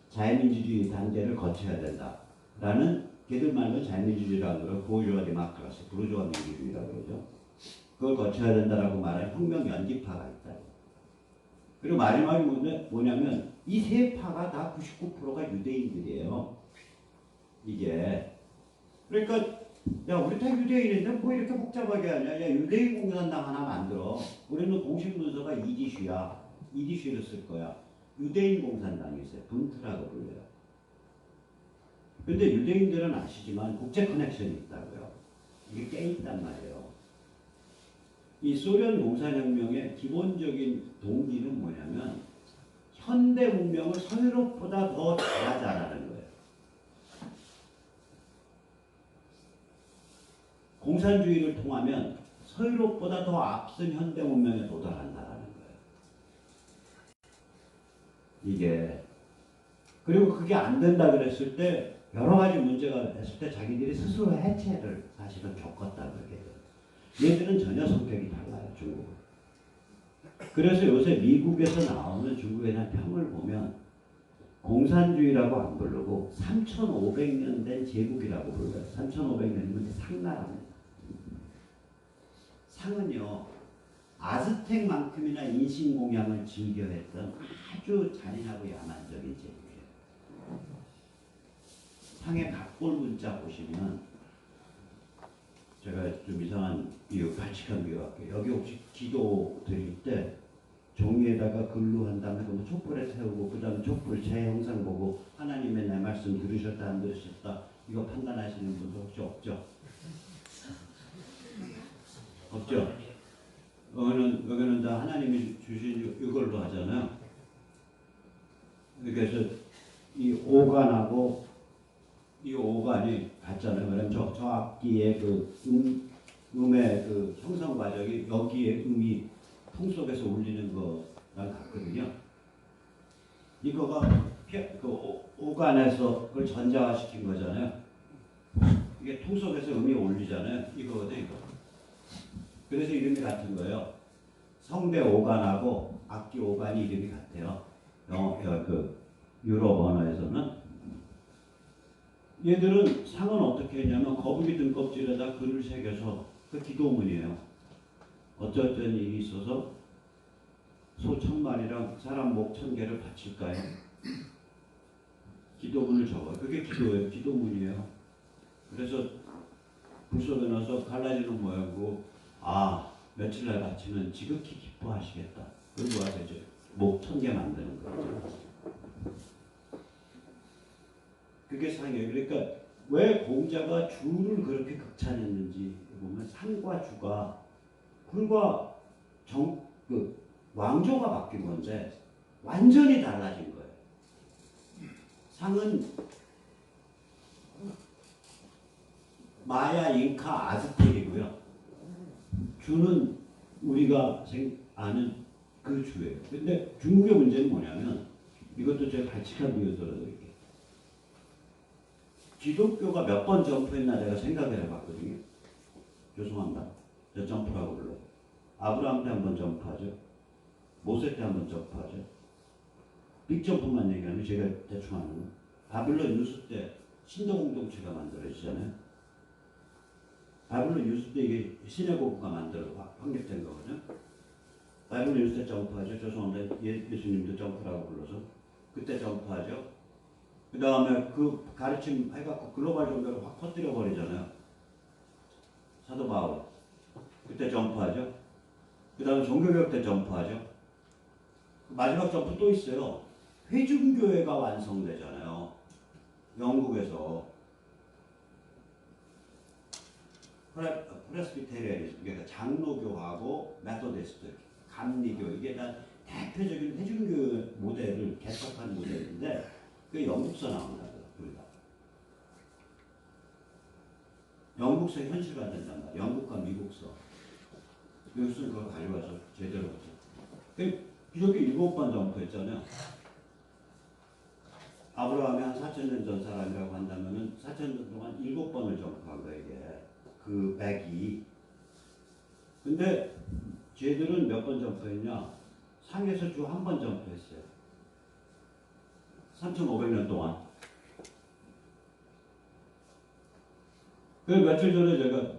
자유민주주의 단계를 거쳐야 된다라는 걔들 말로 자유민주주의라고 그러고 보르주아 데모크라시, 부르주아 민주주의라고 그러죠. 그걸 거쳐야 된다라고 말하는 혁명 연기파가 있다. 그리고 마지막이 뭐냐면 이 세 파가 다 99%가 유대인들이에요. 이게 그러니까 야 우리 다 유대인인데 뭐 이렇게 복잡하게 하냐. 야 유대인 공산당 하나 만들어. 우리는 공식 문서가 이디슈야. 이디슈를 쓸 거야. 유대인 공산당이 있어요. 분트라고 불려요. 근데 유대인들은 아시지만 국제 커넥션이 있다고요. 이게 꽤 있단 말이에요. 이 소련 공산혁명의 기본적인 동기는 뭐냐면 현대 문명을 서유럽보다 더 잘하자라는 거예요. 공산주의를 통하면 서유럽보다 더 앞선 현대 문명에 도달한다라는 거예요. 이게 그리고 그게 안 된다 그랬을 때 여러 가지 문제가 됐을 때 자기들이 스스로 해체를 사실은 겪었다 그러게 돼요. 얘들은 전혀 성격이 달라요. 중국은. 그래서 요새 미국에서 나오는 중국에 대한 평을 보면 공산주의라고 안 부르고 3,500년 된 제국이라고 불러요. 3,500년이면 상나라입니다. 상은요. 아즈텍만큼이나 인신공양을 즐겨했던 아주 잔인하고 야만적인 제국이에요. 상의 각골 문자 보시면 제가 좀 이상한 비유, 발칙한 비유 할게요. 여기 혹시 기도 드릴 때 종이에다가 글로 한 다음에 그 촛불에 태우고 그 다음에 촛불 제 영상 보고 하나님의 내 말씀 들으셨다 안 들으셨다 이거 판단하시는 분도 혹시 없죠? 없죠? 여기는 다 하나님이 주신 이걸로 하잖아요. 그래서 이 오간하고 이 오간이 같잖아요. 그러면 저 악기의 그 음의 그 형성 과정이 여기에 음이 통 속에서 울리는 거랑 같거든요. 이거가 그 오간에서 그걸 전자화시킨 거잖아요. 이게 통 속에서 음이 울리잖아요. 이거거든 이거. 그래서 이름이 같은 거예요. 성대 오간하고 악기 오간이 이름이 같아요. 그 유럽 언어에서는. 얘들은 상은 어떻게 했냐면 거북이 등껍질에다 글을 새겨서 그 기도문이에요. 어쩌던 일이 있어서 소 1000마리랑 사람 목 1000개를 바칠까요? 기도문을 적어요. 그게 기도예요. 기도문이에요. 그래서 불 속에 넣어서 갈라지는 모양이고 며칠날 바치면 지극히 기뻐하시겠다. 그리고 와서 이제 목 1000개 만드는 거죠. 그게 상이에요. 그러니까 왜 공자가 주를 그렇게 극찬했는지 보면 상과 주가 불과 왕조가 바뀐 건데 완전히 달라진 거예요. 상은 마야, 잉카, 아즈텍이고요. 주는 우리가 아는 그 주예요. 근데 중국의 문제는 뭐냐면 이것도 제가 발칙한 비유 들어드릴게요. 기독교가 몇 번 점프했나 내가 생각을 해봤거든요. 죄송합니다. 저 점프라고 불러요. 아브라함 때 한 번 점프하죠. 모세 때 한 번 점프하죠. 빅점프만 얘기하면 제가 대충 하는 거. 바빌론 유수 때 신도 공동체가 만들어지잖아요. 바빌론 유수 때 이게 시내고구가 확립된 거거든요. 바빌론 유수 때 점프하죠. 죄송합니다. 예수님도 점프라고 불러서 그때 점프하죠. 그 다음에 그 가르침 해갖고 글로벌 종교를 확 퍼뜨려 버리잖아요. 사도 바울. 그때 점프하죠. 그 다음에 종교개혁 때 점프하죠. 마지막 점프 또 있어요. 회중교회가 완성되잖아요. 영국에서. 프레스비테리아니즘, 그러니까 장로교하고 메소디스트, 감리교, 이게 다 대표적인 회중교회 모델을 개척한 모델인데 그게 영국서 나온다고요. 둘 다. 영국서 현실화 된단 말이야. 영국과 미국서. 미국서는 그걸 가져와서 제대로 하죠. 기독교 7번 점프했잖아요. 아브라함이 한 4,000년 전 사람이라고 한다면은 4,000년 동안 7번을 점프한 거예요, 이게. 그 백이. 근데 쟤들은 몇 번 점프했냐? 상에서 주 한 번 점프했어요. 3,500년 동안. 그 며칠 전에 제가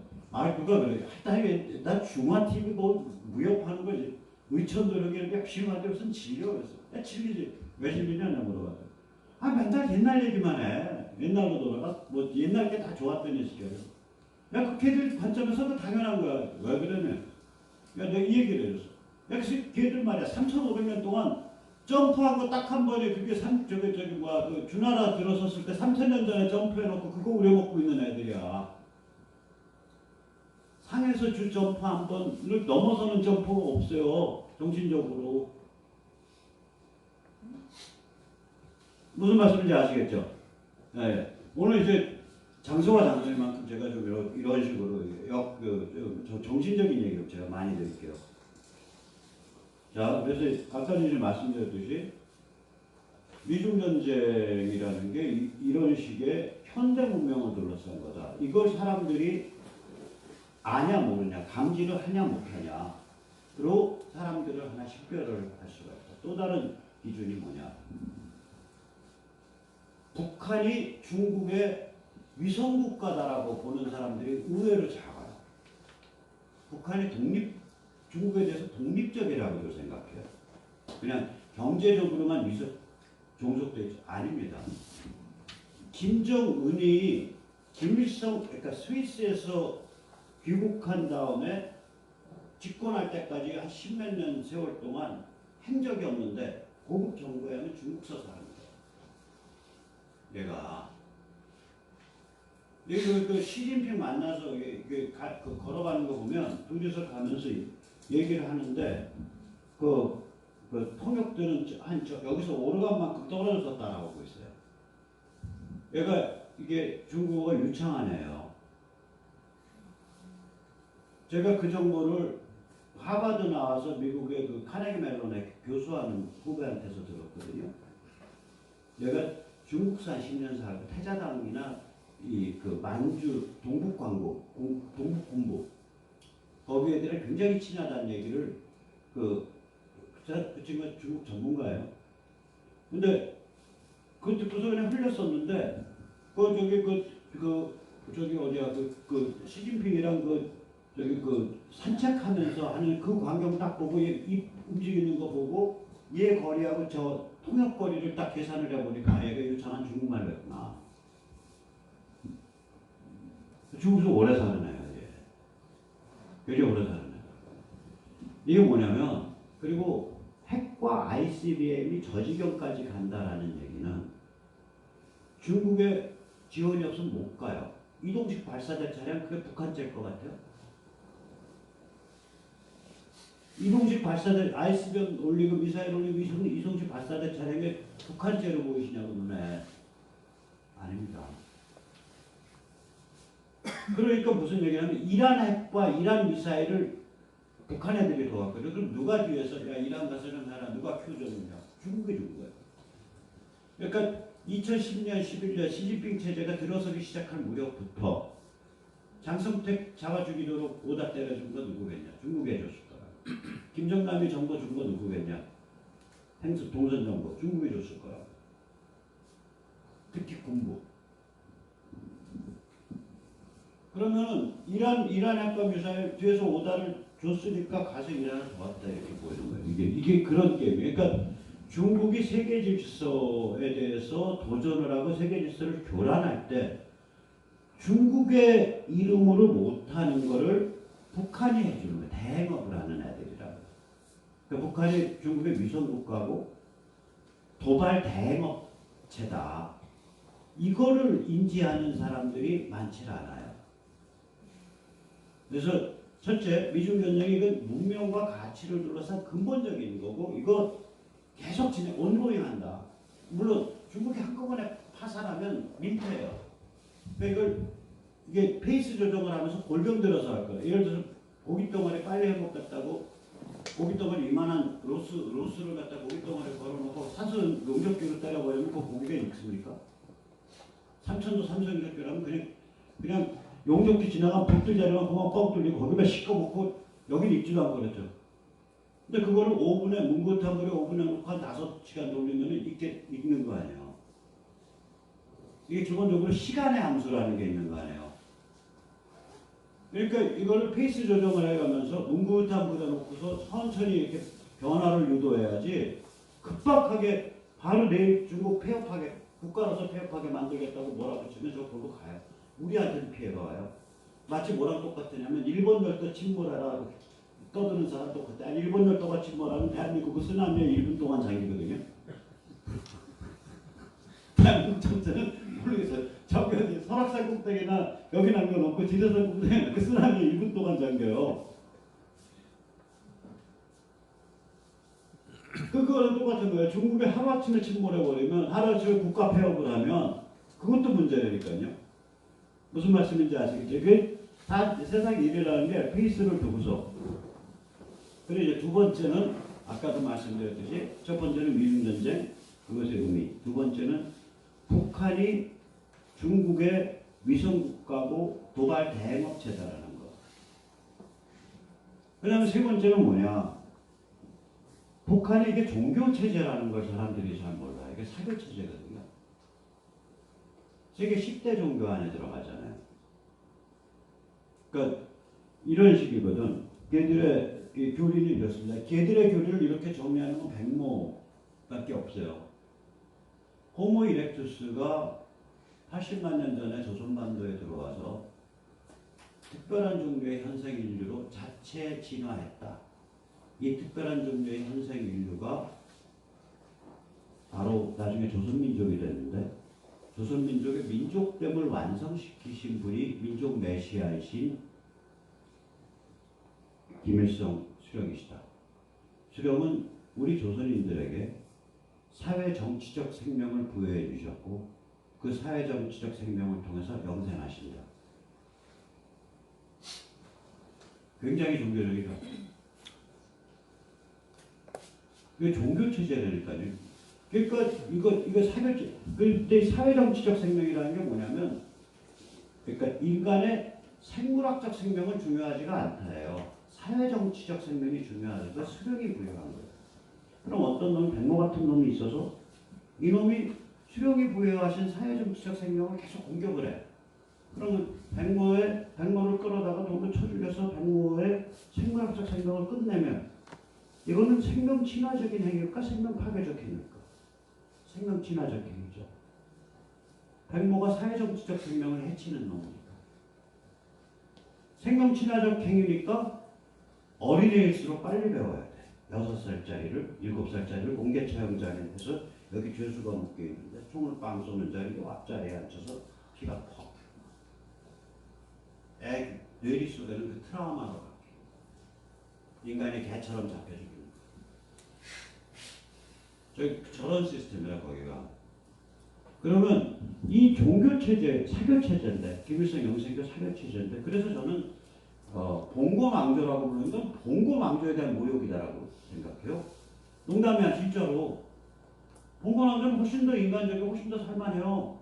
누가 그래? 나 중화TV 뭐 무협하는 거지. 의천도력이 이렇게 심한데 무슨 질려 그랬어. 야 질리지. 왜 질리냐 물어봤더니 맨날 옛날 얘기만 해. 옛날로 돌아가. 뭐 옛날 게 다 좋았던 얘기야. 야, 그 걔들 관점에서도 당연한 거야. 왜 그러냐? 야, 내가 이 얘기를 해줬어. 야, 그래서 걔들 말이야. 3,500년 동안 점프한 거 딱 한 번에 그게 그 주나라 들어섰을 때 3,000년 전에 점프해놓고 그거 우려먹고 있는 애들이야. 상에서 주 점프 한 번을 넘어서는 점프가 없어요. 정신적으로. 무슨 말씀인지 아시겠죠? 네. 오늘 이제 장소와 장소만큼 제가 좀 이런 식으로 정신적인 얘기를 제가 많이 드릴게요. 자, 그래서 아까 전에 말씀드렸듯이 미중전쟁이라는 게 이런 식의 현대 문명을 둘러싼 거다. 이걸 사람들이 아냐 모르냐, 감지를 하냐 못하냐로 사람들을 하나 식별을 할 수가 있다. 또 다른 기준이 뭐냐? 북한이 중국의 위성국가다라고 보는 사람들이 의외로 작아요. 북한이 중국에 대해서 독립적이라고 생각해요. 그냥 경제적으로만 종속되어 있죠. 아닙니다. 김정은이 김일성, 그러니까 스위스에서 귀국한 다음에 집권할 때까지 한 10몇 년 세월 동안 한 적이 없는데 고급 정부에 하면 중국서 사람이에요. 얘가 그 시진핑 만나서 걸어가는 거 보면 둘이서 가면서 얘기를 하는데 그 통역들은 여기서 오르간만큼 떨어져서 따라오고 있어요. 얘가 이게 중국어가 유창한 애예요. 제가 그 정보를 하버드 나와서 미국의 그 카네기 멜론에 교수하는 후배한테서 들었거든요. 얘가 중국산 10년 살고 태자당이나 그 만주 동북군부 거기 애들이 굉장히 친하다는 얘기를 그 친구가 중국 전문가예요. 근데 그 듣고서 그냥 흘렸었는데 저기 어디야 시진핑이랑 산책하면서 하는 그 광경 딱 보고 입 움직이는 거 보고 얘 거리하고 저 통역 거리를 딱 계산을 해보니까 얘가 유창한 중국말로 했구나. 중국에서 오래 사는 애야, 얘. 굉장히 오래 사는 애. 이게 뭐냐면, 그리고 핵과 ICBM이 저 지경까지 간다라는 얘기는 중국에 지원이 없으면 못 가요. 이동식 발사대 차량, 그게 북한 짤 것 같아요? 이동식 발사대, ICBM 올리고 미사일 올리고 이동식 발사대 차량에 북한제로 보이시냐고 눈에. 아닙니다. 그러니까 무슨 얘기냐면 이란 핵과 이란 미사일을 북한 애들이 도왔거든요. 그럼 누가 뒤에서 야 이란 가서는 하나 누가 키워줬느냐? 중국이 준 거예요. 그러니까 2010년 11년 시진핑 체제가 들어서기 시작한 무렵부터 장성택 잡아주기도록 오다 때려준 거 누구겠냐? 중국이 해줬을 거야. 김정남이 정보 준 거 누구겠냐? 동선 정보 중국이 줬을 거야. 특히 군부. 그러면은 이란 핵과 미사일 뒤에서 오다를 줬으니까 가서 이란을 도왔다 이렇게 보이는 거예요. 이게 그런 게임이에요. 그러니까 중국이 세계 질서에 대해서 도전을 하고 세계 질서를 교란할 때 중국의 이름으로 못하는 거를 북한이 해주는 거예요. 대행업을 하는 애들이라고. 그러니까 북한이 중국의 위성국가고 도발 대행업체다. 이거를 인지하는 사람들이 많지 않아요. 그래서 첫째, 미중전쟁이 이건 문명과 가치를 둘러싼 근본적인 거고 이거 계속 온고잉한다. 물론 중국이 한꺼번에 파산하면 민폐예요. 그러니까 이걸 이게 페이스 조정을 하면서 골병 들어서 할 거예요. 예를 들어서 고기 덩어리 빨리 회복됐다고 고기 덩어리 이만한 로스를 갖다 고기 덩어리 걸어놓고 사슬 용접기로 때려버리면 그 고기가 익습니까? 삼천도 삼성 용접기라면 그냥 용접기 지나간 불들 자리만 그만 뻥 뚫리고 거기만 씻어먹고 여긴 익지도 않고 그랬죠. 근데 그거를 오븐에 뭉긋한 물에 오븐에 놓고 한 5시간 돌리면 익는 거 아니에요. 이게 기본적으로 시간의 함수라는 게 있는 거 아니에요. 그러니까 이거를 페이스 조정을 해가면서 뭉긋한 물에 놓고서 천천히 이렇게 변화를 유도해야지 급박하게 바로 내일 중국 폐업하게 국가로서 폐업하게 만들겠다고 몰아붙이면 저 걸로 가요. 우리한테는 피해가 와요. 마치 뭐랑 똑같으냐면 일본 열도 침몰해라 떠드는 사람 똑같아. 일본 열도가 침몰하면 대한민국은 쓰나미에 1분 동안 잠기거든요. 대한민국 전체는 모르겠어요. 저기 어디 설악산 꼭대기나 여기 남겨놓고 지리산 꼭대기나 그 쓰나미에 1분 동안 잠겨요. 그거는 똑같은 거예요. 중국에 하루아침에 침몰해버리면 하루아침에 국가 폐업을 하면 그것도 문제라니까요. 무슨 말씀인지 아시겠죠? 그게 다 세상 일이라는 게 페이스를 두고서. 그리고 이제 두 번째는 아까도 말씀드렸듯이 첫 번째는 미중전쟁 그것의 의미. 두 번째는 북한이 중국의 위성국가고 도발 대행업체다라는 거. 그 다음에 세 번째는 뭐냐. 북한이 이게 종교체제라는 걸 사람들이 잘 몰라요. 이게 사교체제거든요. 세계 10대 종교 안에 들어가잖아요. 그러니까 이런 식이거든. 걔들의 교리는 이렇습니다. 걔들의 교리를 이렇게 정리하는 건 백모밖에 없어요. 호모 이렉투스가 80만 년 전에 조선반도에 들어와서 특별한 종류의 현생 인류로 자체 진화했다. 이 특별한 종류의 현생 인류가 바로 나중에 조선민족이 됐는데 조선민족의 민족됨을 완성시키신 분이 민족 메시아이신 김일성 수령이시다. 수령은 우리 조선인들에게 사회정치적 생명을 부여해 주셨고 그 사회정치적 생명을 통해서 영생하신다. 굉장히 종교적이죠. 이게 종교체제라니까요. 그러니까 이거 사회적, 근데 사회정치적 생명이라는 게 뭐냐면 그러니까 인간의 생물학적 생명은 중요하지가 않다예요. 사회정치적 생명이 중요하다고 수령이 부여한 거예요. 그럼 어떤 놈, 백모 같은 놈이 있어서 이놈이 수령이 부여하신 사회정치적 생명을 계속 공격을 해. 그러면 백모를 끌어다가 돌로 쳐 죽여서 백모의 생물학적 생명을 끝내면 이거는 생명 친화적인 행위일까? 생명 파괴적 행위일까? 생명 친화적 행위죠. 백모가 사회정치적 생명을 해치는 놈이니까. 생명 친화적 행위니까 어린애일수록 빨리 배워야 돼. 6살짜리를 7살짜리를 공개 처형장에 해서 여기 죄수가 묶여 있는데 총을 빵 쏘는 자리에 앞자리에 앉혀서 피가 퍽. 애 뇌리 속에는 그 트라우마가 박혀. 인간이 개처럼 잡혀 죽이는 저런 시스템이라 거기가. 그러면 이 종교체제, 사교체제인데 김일성 영생교 사교체제인데 그래서 저는 봉고망조라고 부르는 건 봉고망조에 대한 모욕이다라고 생각해요. 농담이야 진짜로. 봉고망조는 훨씬 더 인간적이고 훨씬 더 살만해요.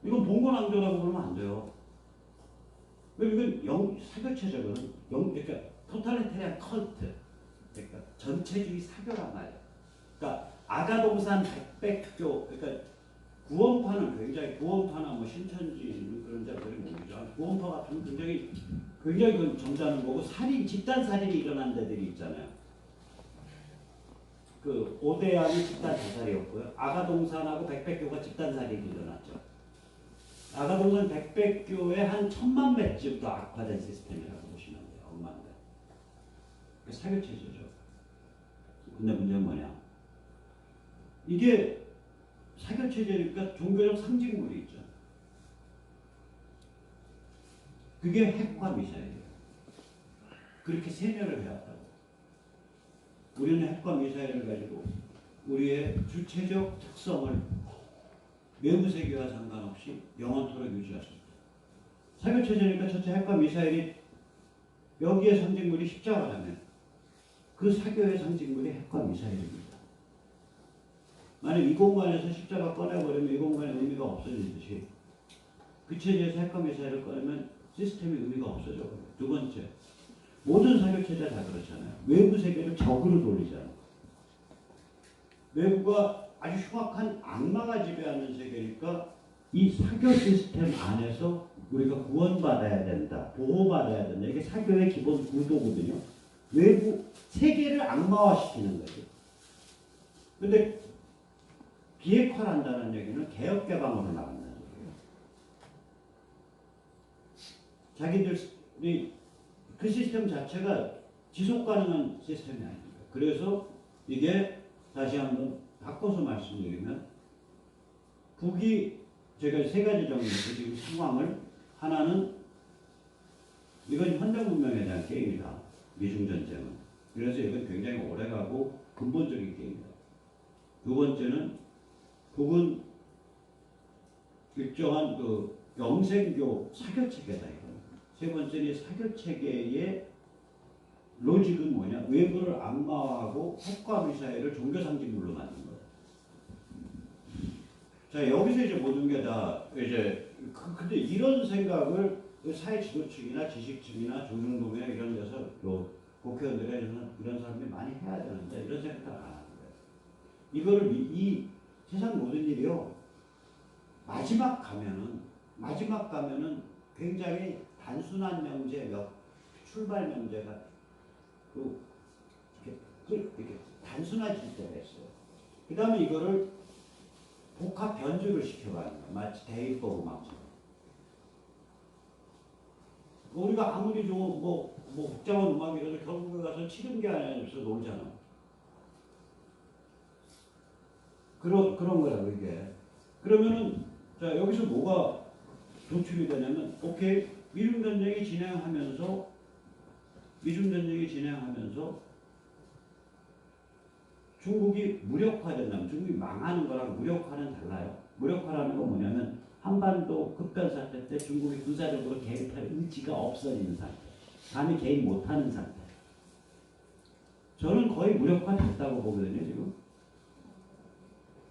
이건 봉고망조라고 부르면 안 돼요. 이건 사교체제거든. 그러니까 토탈리테리안 컬트. 그러니까 전체주의 사교란 말이야. 그러니까 아가동산 백백교, 그러니까 구원파는 굉장히 구원파나 뭐 신천지 그런 자들이 모르죠. 구원파 같은 굉장히 그건 점잖은 거고 집단 살인이 일어난 데들이 있잖아요. 그 오대양이 집단 자살이었고요. 아가동산하고 백백교가 집단 살인이 일어났죠. 아가동산 백백교의 한 1000만 배쯤 더 악화된 시스템이라고 보시면 돼요. 엄마인데. 사교체제죠. 근데 문제는 뭐냐? 이게 사교체제니까 종교적 상징물이 있죠. 그게 핵과 미사일이에요. 그렇게 세뇌를 해왔다고. 우리는 핵과 미사일을 가지고 우리의 주체적 특성을 외부 세계와 상관없이 영원토록 유지할 수 있다. 사교 체제니까 첫째 핵과 미사일이 여기에 상징물이 십자가라면 그 사교의 상징물이 핵과 미사일입니다. 만약 이 공간에서 십자가 꺼내버리면 이 공간의 의미가 없어지듯이 그 체제에서 핵과 미사일을 꺼내면 시스템의 의미가 없어져요. 두 번째, 모든 사교 체제가 다 그렇잖아요. 외부 세계를 적으로 돌리잖아요. 외부가 아주 흉악한 악마가 지배하는 세계니까 이 사교 시스템 안에서 우리가 구원받아야 된다, 보호받아야 된다. 이게 사교의 기본 구도거든요. 외부 세계를 악마화시키는 거죠. 근데 비핵화한다는 얘기는 개혁 개방으로 나간다는 거예요. 자기들이 그 시스템 자체가 지속 가능한 시스템이 아닙니다. 그래서 이게 다시 한번 바꿔서 말씀드리면 북이 제가 세 가지 정리해서 지금 상황을 하나는 이건 현대 문명에 대한 게임이다. 미중 전쟁은. 그래서 이건 굉장히 오래가고 근본적인 게임이다. 두 번째는 북은 일정한 그 영생교 사교 체계다. 이건. 세 번째는 사교 체계의 로직은 뭐냐? 외부를 악마화하고 핵과 미사일을 종교 상징물로 만든 거예요. 자, 여기서 이제 모든 게 다 이제 근데 이런 생각을 사회 지도층이나 지식층이나 조중동이나 이런 데서 국회의원들이나 이런 사람들이 많이 해야 되는데 이런 생각을 안 하는 거예요. 이거를 이 세상 모든 일이요. 마지막 가면은 굉장히 단순한 명제, 출발 명제가 이렇게 단순해질 때가 있어요. 그 다음에 이거를 복합 변주를 시켜가는 거예요. 마치 대입법 음악처럼. 우리가 아무리 뭐 복잡한 음악이라도 결국에 가서 치는 게 아니라서 놀잖아. 그런 거라고 이게. 그러면은 자 여기서 뭐가 도출이 되냐면 오케이 미중 전쟁이 진행하면서 중국이 무력화된다면 중국이 망하는 거랑 무력화는 달라요. 무력화라는 건 뭐냐면 한반도 급변 사태 때 중국이 군사적으로 개입할 의지가 없어지는 상태. 감히 개입 못하는 상태. 저는 거의 무력화됐다고 보거든요. 지금.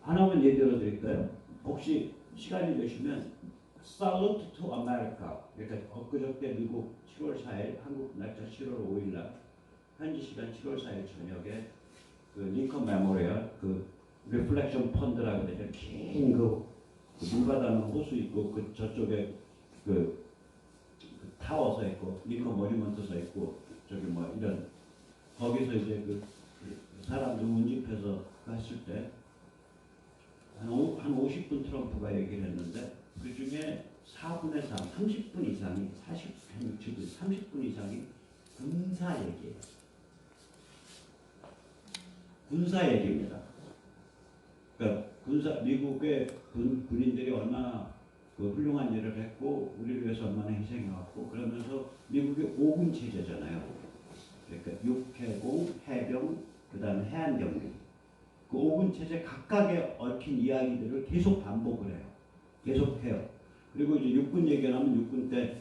하나만 예를 들어 드릴까요? 혹시 시간이 되시면 Salute to America. 그러니까 엊그저께 미국 7월 4일 한국 날짜 7월 5일 날 현지 시간 7월 4일 저녁에 그 링컨 메모리얼 그 리플렉션 펀드라고 되죠. 긴그 물바다는 호수 있고 그 저쪽에 그 타워 서 있고 링컨 모니먼트 서 있고 저기 뭐 이런 거기서 이제 그 사람들 운집해서 갔을 때 한 50분 트럼프가 얘기를 했는데 그 중에 4분의 3, 30분 이상이 30분 이상이 군사 얘기예요. 군사 얘기입니다. 그러니까 미국의 군인들이 얼마나 그 훌륭한 일을 했고 우리를 위해서 얼마나 희생해왔고 그러면서 미국이 5군 체제잖아요. 그러니까 육해공, 해병, 그 다음에 해안경비. 그 5군 체제 각각에 얽힌 이야기들을 계속 반복을 해요. 계속해요. 그리고 이제 육군 얘기하면 육군 때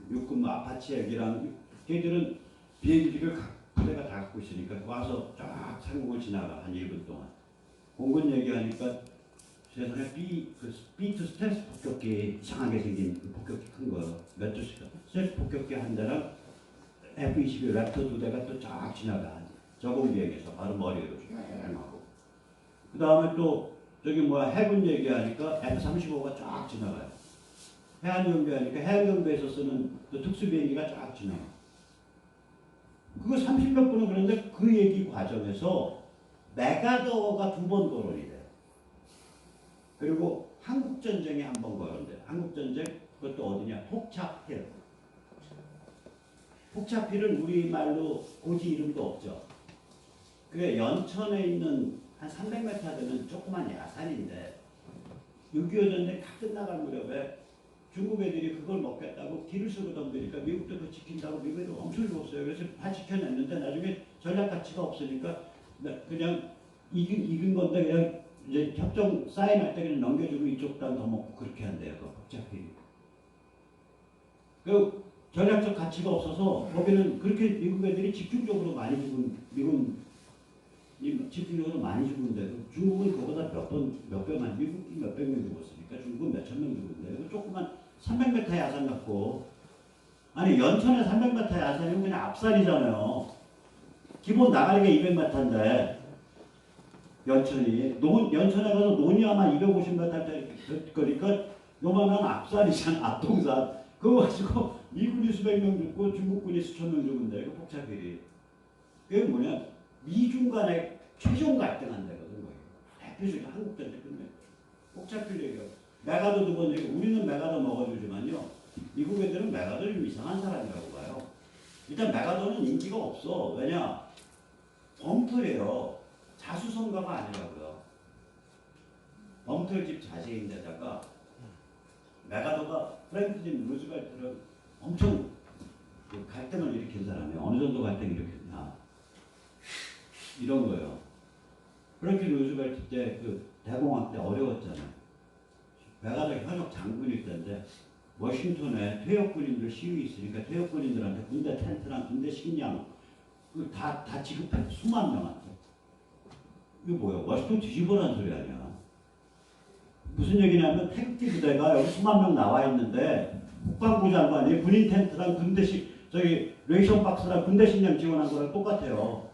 육군 뭐 아파치 얘기랑 걔들은 비행기를 각 부대가 다 갖고 있으니까 와서 쫙 상공을 지나가 한 1분 동안. 공군 얘기하니까 세상에 B2 스텔스 폭격기 이상하게 생긴 그 폭격기 큰 거 몇 조씩 스텔스 폭격기 한 대랑 F-22 랩터 2대가 또 쫙 지나가. 저공 비행에서 바로 머리로 쭉 하고. 그 다음에 또 저기 뭐야 해군 얘기하니까 F-35가 쫙 지나가요. 해안경비하니까 해안경비에서 쓰는 또 특수비행기가 쫙 지나가. 그거 30몇 분은 그런데 그 얘기 과정에서 메가더가 2번 거론이 돼요. 그리고 한국전쟁이 한 번 거론돼요. 한국전쟁 그것도 어디냐? 폭차필. 폭차필은 우리말로 고지 이름도 없죠. 그게 연천에 있는 한 300m 되는 조그만 야산인데 6.25 전쟁 다 끝나갈 무렵에 중국 애들이 그걸 먹겠다고 길을 쓰고 덤비니까 미국도 그거 지킨다고 미국 애들 엄청 죽었어요. 그래서 다 지켜냈는데 나중에 전략 가치가 없으니까 그냥 익은 건데 그냥 이제 협정 사인할 때 그냥 넘겨주고 이쪽 땅 더 먹고 그렇게 한대요. 그 복잡히. 그 전략적 가치가 없어서 거기는 그렇게 미국 애들이 집중적으로 많이 죽은 미군 집중적으로 많이 죽은데 중국은 그거보다 몇 배만 미국이 몇백 명 죽었으니까 중국은 몇천 명 죽은데 조그만 300m 야산 갖고 아니 연천에 300m 야산이면 그냥 앞산이잖아요. 기본 나가는 게 200m인데 연천이 연천에 가서 논이야만 250m 거리니까 요만한 앞산이잖아. 앞동산. 그거 가지고 미군이 수백 명 죽고 중국군이 수천 명 죽은데 그 폭차비리. 그게 뭐냐? 미중 간의 최종 갈등한 데거든. 대표적인 한국전쟁 끝내. 폭차비리 얘기하고. 메가더 두 번 얘기. 우리는 메가더 먹어주지만요. 미국 애들은 메가더를 좀 이상한 사람이라고 봐요. 일단 메가더는 인기가 없어. 왜냐? 범틀이에요. 자수성가가 아니라고요. 범틀집 자제인데다가 메가더가 프랭클린 루즈벨트를 엄청 갈등을 일으킨 사람이에요. 어느 정도 갈등을 일으켰냐. 이런 거예요. 프랭클린 루즈벨트 때 그 대공황 때 어려웠잖아요. 메가더 현역 장군일 때인데 워싱턴에 퇴역군인들 시위 있으니까 퇴역군인들한테 군대 텐트랑 군대 식량 다 지급해. 수만 명한테. 이거 뭐야? 워싱턴 뒤집어라는 소리 아니야. 무슨 얘기냐면 태극기 부대가 여기 수만 명 나와 있는데 국방부 장관이 군인 텐트랑 군대식 저기 레이션 박스랑 군대 식량 지원한 거랑 똑같아요.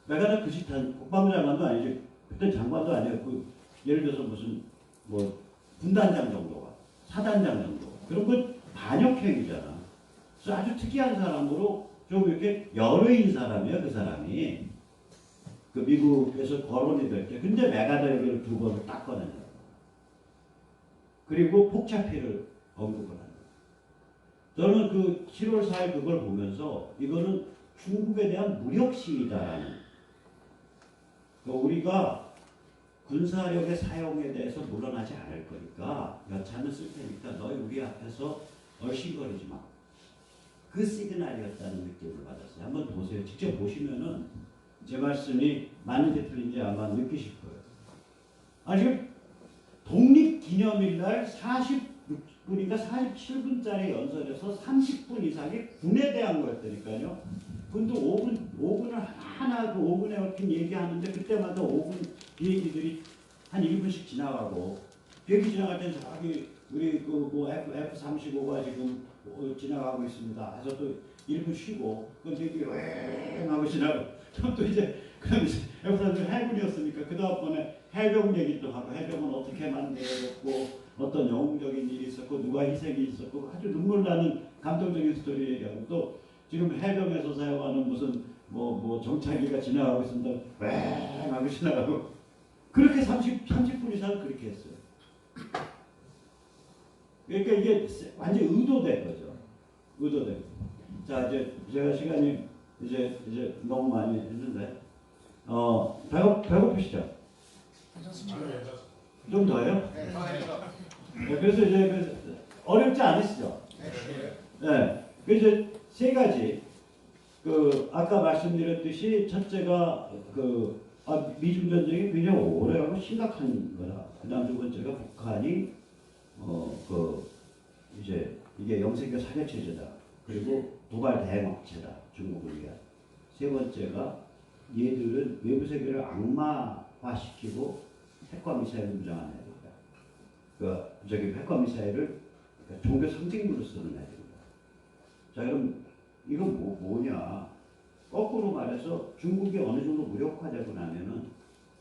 메가더 그 짓한 국방부 장관도 아니지. 그때 장관도 아니었고 예를 들어서 무슨 뭐 군단장 정도가 사단장 정도 그런 건 반역행위잖아. 그래서 아주 특이한 사람으로 좀 이렇게 여러인 사람이야 그 사람이. 그 미국에서 거론이 될 때. 근데 메가더 얘기를 두 번을 딱 꺼내요. 그리고 폭차피를 언급을 합니다. 저는 그 7월 4일 그걸 보면서 이거는 중국에 대한 무력 시위다라는. 우리가 군사력의 사용에 대해서 물러나지 않을 거니까 여차는 쓸 테니까 너희 우리 앞에서 얼씬거리지 마. 그 시그널이었다는 느낌을 받았어요. 한번 보세요. 직접 보시면은 제 말씀이 맞는지 틀린지 아마 느끼실 거예요. 아 지금 독립기념일 날 46분인가 47분짜리 연설에서 30분 이상이 군에 대한 거였다니까요. 근데 5분을 하나 그 5분에 얽힌 얘기하는데 그때마다 5분 비행기들이 한 1분씩 지나가고 비행기 지나갈 때는 저기 우리 그 뭐 F-35가 지금 지나가고 있습니다. 해서 또 1분 쉬고 그 비행기 왱 하고 지나가고 또 이제 그럼 이제 F-35 해군이었으니까 그 다음번에 해병 얘기도 하고 해병은 어떻게 만들어졌고 어떤 영웅적인 일이 있었고 누가 희생이 있었고 아주 눈물 나는 감동적인 스토리 얘기하고 또 지금 해병에서 사용하는 무슨 뭐 정찰기가 지나가고 있습니다. 왱 하고 지나가고 그렇게 30분 이상 그렇게 했어요. 그러니까 이게 완전 의도된 거죠. 의도된. 자 이제 제가 시간이 이제 너무 많이 했는데 배고프시죠? 좀 더요? 네, 그래서 이제 어렵지 않으시죠? 네. 그래서 세 가지 그 아까 말씀드렸듯이 첫째가 미중 전쟁이 굉장히 오래가고 심각한 거라. 그다음 두 번째가 북한이 이제 이게 영세계 사회 체제다. 그리고 도발 대행업체다. 중국을 위한. 세 번째가 얘들은 외부 세계를 악마화시키고 핵과 미사일을 무장하는 애들이다. 핵과 미사일을 종교 상징으로 쓰는 애들이다. 자, 그럼 이건 뭐냐? 거꾸로 말해서 중국이 어느 정도 무력화되고 나면은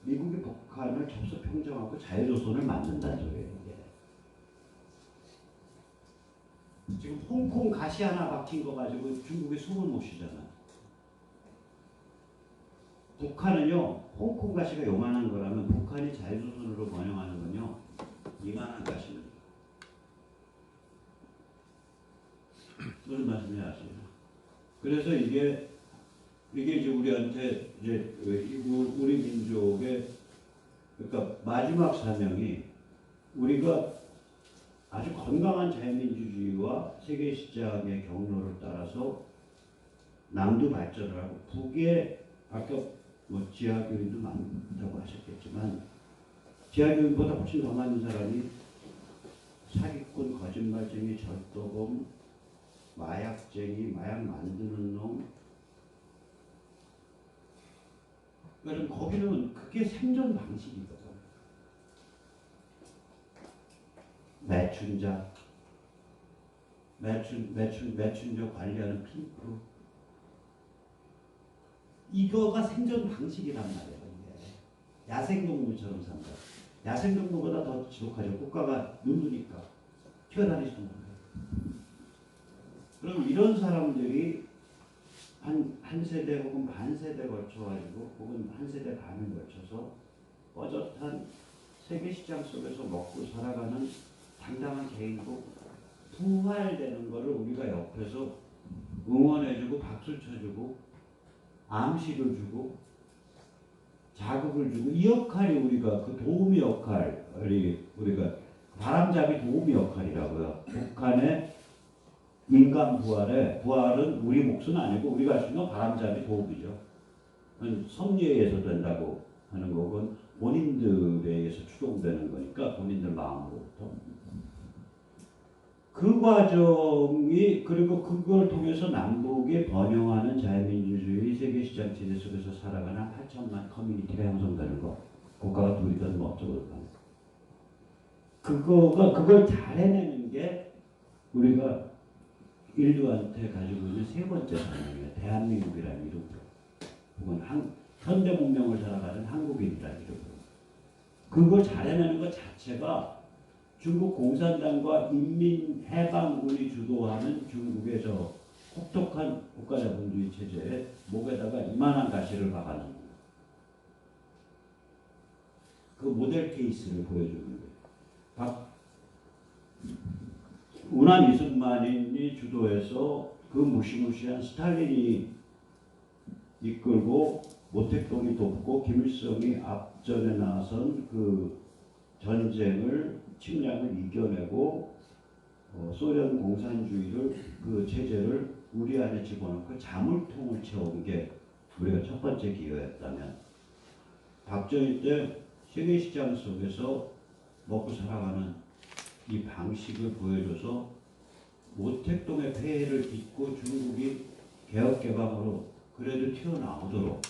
미국이 북한을 접수 평정하고 자유조선을 만든다는 소리예요. 지금 홍콩 가시 하나 박힌 거 가지고 중국이 숨을 못 쉬잖아. 북한은요, 홍콩 가시가 요만한 거라면 북한이 자유조선으로 번영하는 건요, 이만한 가시입니다. 무슨 말씀인지 아시죠? 그래서 이게 이제 우리한테 이제 우리 민족의 그러니까 마지막 사명이 우리가 아주 건강한 자유민주주의와 세계시장의 경로를 따라서 남도 발전을 하고 북에 아까 뭐 지하교인도 많다고 하셨겠지만 지하교인보다 훨씬 더 많은 사람이 사기꾼, 거짓말쟁이, 절도범, 마약쟁이, 마약 만드는 놈. 그럼 거기는 그게 생존 방식이거든. 매춘자, 매춘자 관리하는 핑크. 이거가 생존 방식이란 말이에요. 이게. 야생동물처럼 산다. 야생동물보다 더 지독하죠. 국가가 누르니까 튀어다니시는 거예요. 그럼 이런 사람들이 한 세대 혹은 반 세대 걸쳐가지고 혹은 한 세대 반을 걸쳐서 뻗젓한 세계 시장 속에서 먹고 살아가는 당당한 개인도 부활되는 거를 우리가 옆에서 응원해주고 박수 쳐주고 암시를 주고 자극을 주고 이 역할이 우리가 그 도우미 역할이 우리가 바람잡이 도우미 역할이라고요. 북한의 인간 부활은 우리 몫은 아니고 우리가 할 수 있는 바람잡이 도움이죠. 섭리에 의해서 된다고 하는 거건 본인들에 의해서 추동되는 거니까 본인들 마음으로부터. 그 과정이 그리고 그걸 통해서 남북이 번영하는 자유민주주의 세계시장 체제 속에서 살아가는 8천만 커뮤니티가 형성되는 거. 국가가 둘이든 뭐 어쩌고든. 그걸 잘 해내는 게 우리가 인류한테 가지고 있는 세 번째 사명이에요. 대한민국이라는 이름으로. 혹은 현대 문명을 살아가는 한국인이라는 이름으로. 그걸 잘 해내는 것 자체가 중국 공산당과 인민해방군이 주도하는 중국의 저 혹독한 국가자본주의 체제에 목에다가 이만한 가시를 박아놓는 거예요. 그 모델 케이스를 보여주는 거예요. 운암 이승만이 주도해서 그 무시무시한 스탈린이 이끌고 모택동이 돕고 김일성이 앞전에 나선 그 전쟁을 침략을 이겨내고 소련 공산주의를 그 체제를 우리 안에 집어넣고 자물통을 채운 게 우리가 첫 번째 기회였다면 박정희 때 세계시장 속에서 먹고 살아가는 이 방식을 보여줘서 모택동의 폐해를 딛고 중국이 개혁개방으로 그래도 튀어나오도록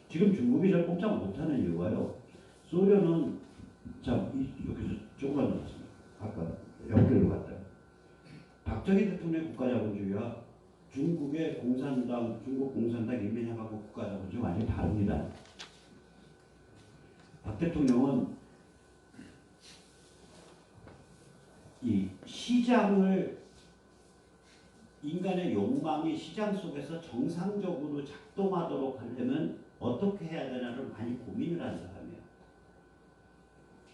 지금 중국이 잘 꼼짝 못하는 이유가요. 소련은 여기서 조금만 넘었습니다. 아까 옆길로 갔다. 박정희 대통령의 국가자본주의와 중국 공산당 인민해방국 국가자본주의 완전히 다릅니다. 박 대통령은 이 시장을 인간의 욕망이 시장 속에서 정상적으로 작동하도록 하려면 어떻게 해야 되나를 많이 고민을 한 사람이에요.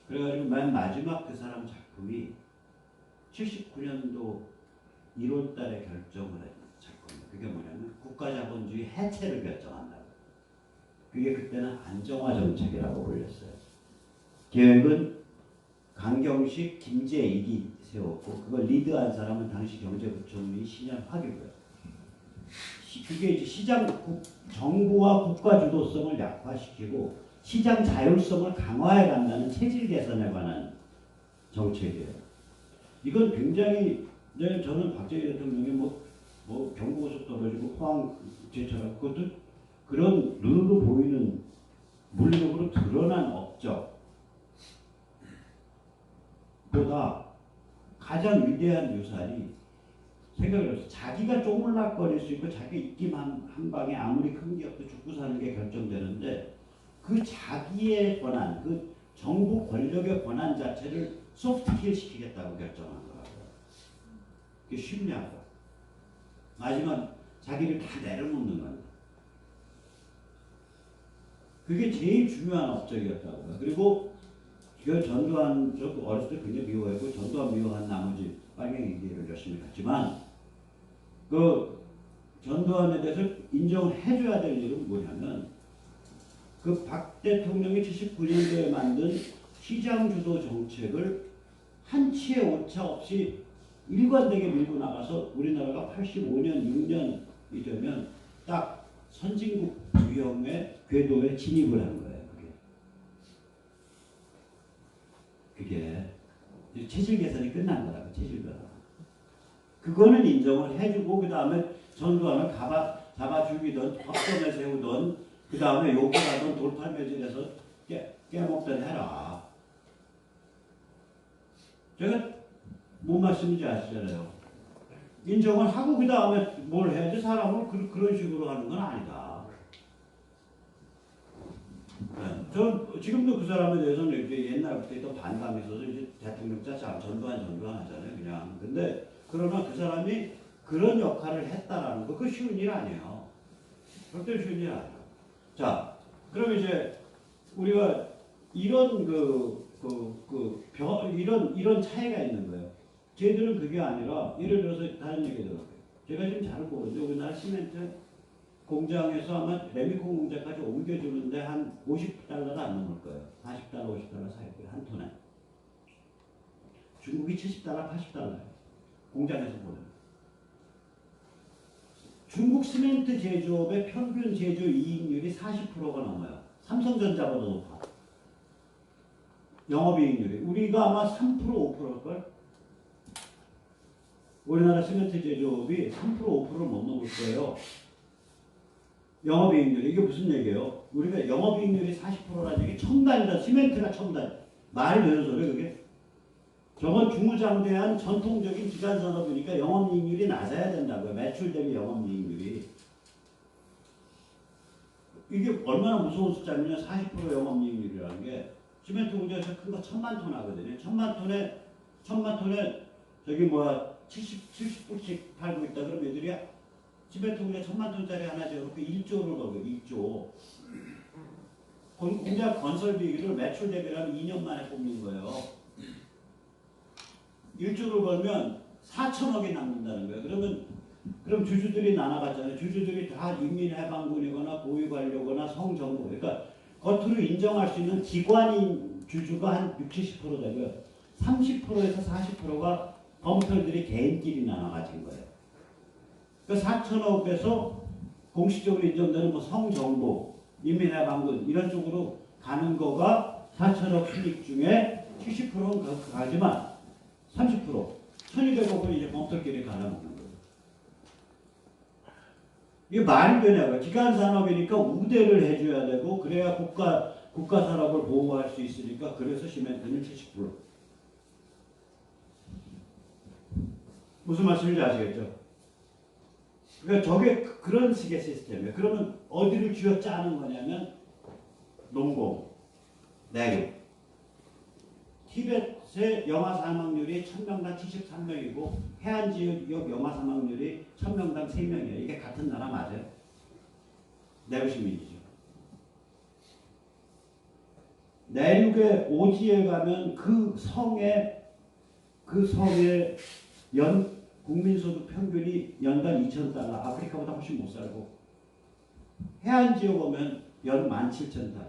그래가지고 맨 마지막 그 사람 작품이 79년도 1월 달에 결정을 한 작품이에요. 그게 뭐냐면 국가자본주의 해체를 결정한다. 그게 그때는 안정화 정책이라고 불렸어요. 계획은 강경식, 김재익이 세웠고 그걸 리드한 사람은 당시 경제부총리 신현학이고요. 그게 이제 정부와 국가 주도성을 약화시키고 시장 자율성을 강화해 간다는 체질 개선에 관한 정책이에요. 이건 굉장히 저는 박정희 대통령이 뭐 경부고속도로 지고 포항 제철하고 그것도 그런 눈으로 보이는 물리적으로 드러난 업적 보다 가장 위대한 유산이 생각을 해서 자기가 쪼물락거릴 수 있고 자기 입김 한 방에 아무리 큰 기업도 죽고 사는 게 결정되는데 그 자기의 권한, 그 정부 권력의 권한 자체를 소프트킬 시키겠다고 결정한 거라고요. 그게 쉽냐고. 마지막 자기를 다 내려놓는 겁니다. 그게 제일 중요한 업적이었다고요. 그리고 그 전두환, 저 어렸을 때 굉장히 미워했고 전두환 미워한 나머지 빨갱이 길을 열심히 갔지만 그 전두환에 대해서 인정을 해줘야 될 일은 뭐냐면 그 박 대통령이 79년도에 만든 시장 주도 정책을 한치의 오차 없이 일관되게 밀고 나가서 우리나라가 85년, 6년이 되면 딱 선진국 유형의 궤도에 진입을 한 거예요. 그게 체질 개선이 끝난 거라고. 체질 변화. 그거는 인정을 해주고 그 다음에 전두환을 잡아주기든 법정에 세우든 그 다음에 욕을 하든 돌팔매질해서 깨먹든 해라. 제가 뭔 말씀인지 아시잖아요. 인정을 하고 그 다음에 뭘 해야지 사람을 그런 식으로 하는 건 아니다. 네. 저 지금도 그 사람에 대해서는 이제 옛날부터 반감이 있어서 이제 대통령 짜자 전두환 하잖아요. 그냥. 근데 그러나 그 사람이 그런 역할을 했다라는 거, 그 쉬운 일 아니에요. 절대 쉬운 일 아니에요. 자, 그럼 이제 우리가 이런 이런 차이가 있는 거예요. 쟤들은 그게 아니라, 예를 들어서 다른 얘기 들어볼게요. 제가 지금 잘 모르죠. 우리나라 시멘트 공장에서 아마 레미콘 공장까지 옮겨주는데 한 $50도 안 넘을 거예요. $40, $50 사이 거예요. 한 톤에. 중국이 $70, $80예요. 공장에서 보는. 중국 시멘트 제조업의 평균 제조 이익률이 40%가 넘어요. 삼성전자보다 높아. 영업이익률이. 우리가 아마 3% 5%일걸? 우리나라 시멘트 제조업이 3% 5%를 못 넘을 거예요. 영업이익률. 이게 무슨 얘기예요? 우리가 영업이익률이 40%라는 얘기 첨단이다. 시멘트가 첨단. 말이 되는 소리 그게? 저건 중무장대한 전통적인 기간산업이니까 영업이익률이 낮아야 된다고요. 매출 대비 영업이익률이. 이게 얼마나 무서운 숫자냐면 40% 영업이익률이라는 게 시멘트 공장에서 큰 거 1000만 톤 하거든요. 1000만 톤에 저기 70불씩 팔고 있다 그러면 애들이 시멘트 공장 1000만 톤짜리 하나 지어놓고 1조를 벌고요. 1조. 공장 건설비를 매출 대비라면 2년 만에 뽑는 거예요. 1조를 벌면 4천억이 남는다는 거예요. 그럼 주주들이 나눠갔잖아요. 주주들이 다 인민해방군이거나 고위관료거나 성정부. 그러니까 겉으로 인정할 수 있는 기관인 주주가 한 60, 70% 되고요. 30%에서 40%가 범편들이 개인끼리 나눠 가진 거예요. 그러니까 4천억에서 공식적으로 인정되는 성정부, 인민해방군 이런 쪽으로 가는 거가 4천억 수익 중에 70%는 가지만 30%, 1200억은 이제 범편끼리 갈아먹는 거예요. 이게 말이 되냐고요. 기간산업이니까 우대를 해줘야 되고 그래야 국가 산업을 보호할 수 있으니까 그래서 시멘트는 70%. 무슨 말씀인지 아시겠죠? 그러니까 저게 그런 식의 시스템이에요. 그러면 어디를 쥐어 짜는 거냐면 농공, 내륙. 티벳의 영아 사망률이 1000명당 73명이고 해안 지역 영아 사망률이 1000명당 3명이에요. 이게 같은 나라 맞아요? 내륙 시민이죠. 내륙의 오지에 가면 그 성의 국민소득 평균이 연간 $2,000, 아프리카보다 훨씬 못 살고 해안 지역 오면 연 $17,000.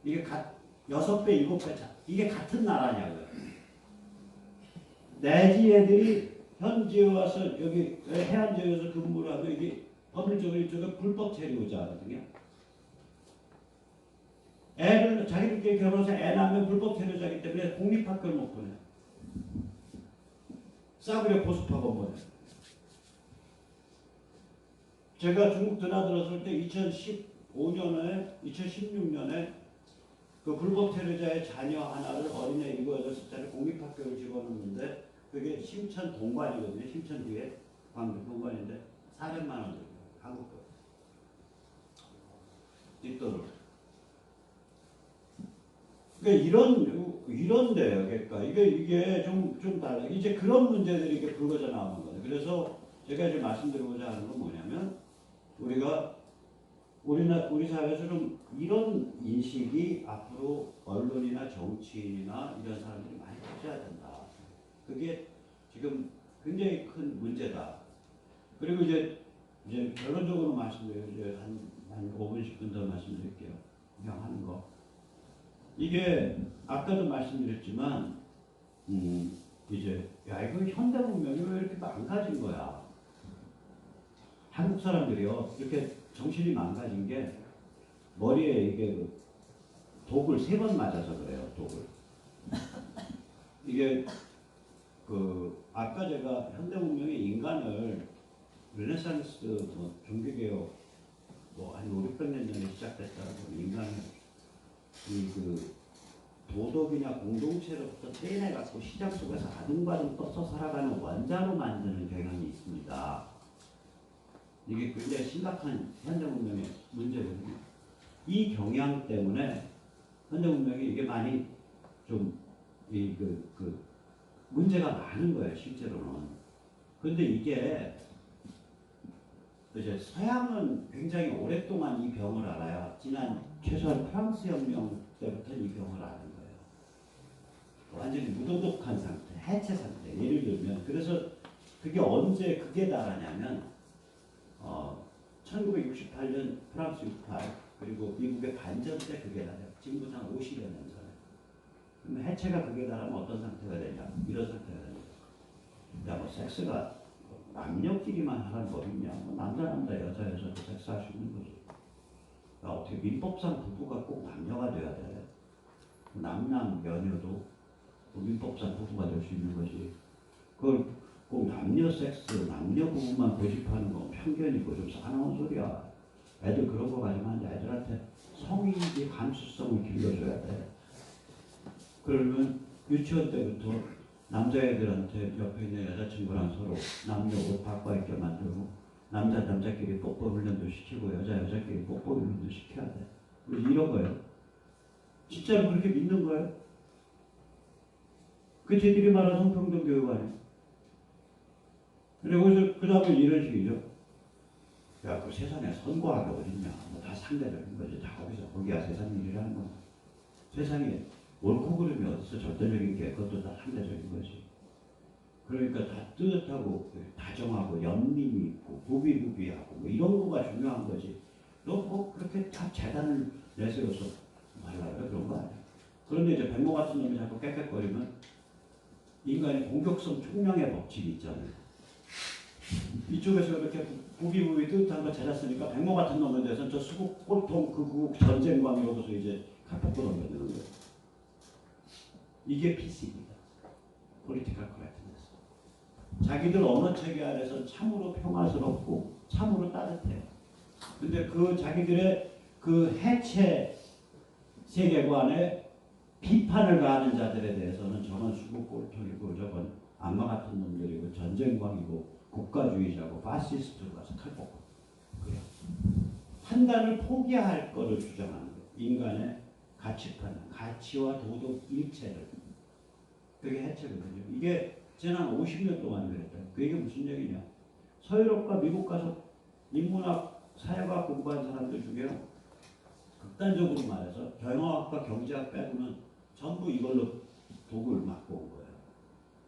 이게 6배, 7배 차. 이게 같은 나라냐고요. 내지 애들이 현지에 와서 여기 해안 지역에서 근무를 하면 이게 법률적으로 이쪽에 불법 체류자거든요. 애를 자기들끼리 결혼해서 애 낳으면 불법 체류자이기 때문에 공립학교를 못 보내요. 싸구려 보습학원 보내요. 제가 중국 드나들었을 때 2016년에 그 불법 체류자의 자녀 하나를 어린애 7, 6살을 공립학교를 집어넣는데 그게 심천 동관이거든요. 심천 뒤에 광주 동관인데 400만 원 들어요. 한국 거. 뒷돈으로. 그러니까 이런데요. 그러니까 이게 좀 달라. 이제 그런 문제들이 이게 불거져 나오는 거예요. 그래서 제가 이제 말씀드리고자 하는 건 뭐냐면 우리 사회에서 좀 이런 인식이 앞으로 언론이나 정치인이나 이런 사람들이 많이 가져야 된다. 그게 지금 굉장히 큰 문제다. 그리고 이제 결론적으로 말씀드려요. 이제 한 5분, 10분 더 말씀드릴게요. 그냥 하는 거. 이게 아까도 말씀드렸지만 이제 이거 현대 문명이 왜 이렇게 망가진 거야? 한국 사람들이요 이렇게 정신이 망가진 게 머리에 이게 독을 3번 맞아서 그래요. 독을 이게 아까 제가 현대문명의 인간을 르네상스 뭐 종교개혁 한 5, 600년 전에 시작됐다고 인간을 도덕이냐 공동체로부터 떼내갖고 시장 속에서 아둥바둥 떠서 살아가는 원자로 만드는 경향이 있습니다. 이게 굉장히 심각한 현대문명의 문제거든요. 이 경향 때문에 현대문명이 이게 많이 좀 문제가 많은 거예요, 실제로는. 그런데 이게 이제 서양은 굉장히 오랫동안 이 병을 알아요. 지난 최소한 프랑스 혁명 때부터 이 병을 아는 거예요. 완전히 무도덕한 상태, 해체 상태. 예를 들면 그래서 그게 언제 그게 달하냐면 1968년 프랑스 68 그리고 미국의 반전 때 그게 달해요. 지금부터 한 50여 년 전에. 그럼 해체가 그게 달하면 어떤 상태가 되냐? 이런 상태가 됩니다. 야, 뭐 섹스가 남녀끼리만 하는 법 있냐? 뭐 남자 여자도 섹스할 수 있는 거지. 야, 어떻게 민법상 부부가 꼭 남녀가 돼야 돼? 남남 여녀도 민법상 부부가 될 수 있는 거지. 그걸 꼭 남녀 섹스, 남녀 부부만 고집하는 건 편견이고 좀 싸나운 소리야. 애들 그런 거 가지면 안 돼. 애들한테 성인의 감수성을 길러줘야 돼. 그러면 유치원 때부터 남자애들한테 옆에 있는 여자친구랑 서로 남녀 옷 바꿔 입게 만들고 남자끼리 뽀뽀 훈련도 시키고 여자끼리 뽀뽀 훈련도 시켜야 돼. 이런 거예요. 진짜로 그렇게 믿는 거예요? 그 쟤들이 말하는 성평등 교육 아니에요? 그리고 그 다음에 이런 식이죠. 야, 그 세상에 선거하게 어딨냐. 뭐 다 상대적인 거지. 다 거기야 세상 일이라는 거. 세상에 옳고 그름이 어디서 절대적인 게 그것도 다 상대적인 거지. 그러니까 다 뜨뜻하고 다정하고 연민이 있고 부비부비하고 뭐 이런 거가 중요한 거지. 너 뭐 그렇게 다 재단을 내세워서 말라요? 그런 거 아니야. 그런데 이제 백모 같은 놈이 자꾸 깨끗거리면 인간의 공격성 총량의 법칙이 있잖아요. 이쪽에서 이렇게 부비부비 뜨뜻한 거 찾았으니까 백모 같은 놈에 대해서는 저 수국 꼴통 극우 전쟁광 이러고서 이제 카톡도 넘겨주는 거예요. 이게 PC입니다. Political Correctness. 자기들 언어 체계 안에서 참으로 평화스럽고 참으로 따뜻해요. 근데 그 자기들의 그 해체 세계관에 비판을 가하는 자들에 대해서는 저건 수국 꼴통이고 저건 악마 같은 놈들이고 전쟁광이고 국가주의자고 파시스트로 가서 칼 뽑고 그래요. 판단을 포기할 거를 주장하는 거예요. 인간의 가치판, 가치와 도덕 일체를. 그게 해체거든요. 이게 지난 50년 동안 그랬다. 그게 무슨 얘기냐. 서유럽과 미국 가서 인문학, 사회과학 공부한 사람들 중에 극단적으로 말해서 경영학과 경제학 빼고는 전부 이걸로 독을 맞고 온 거예요.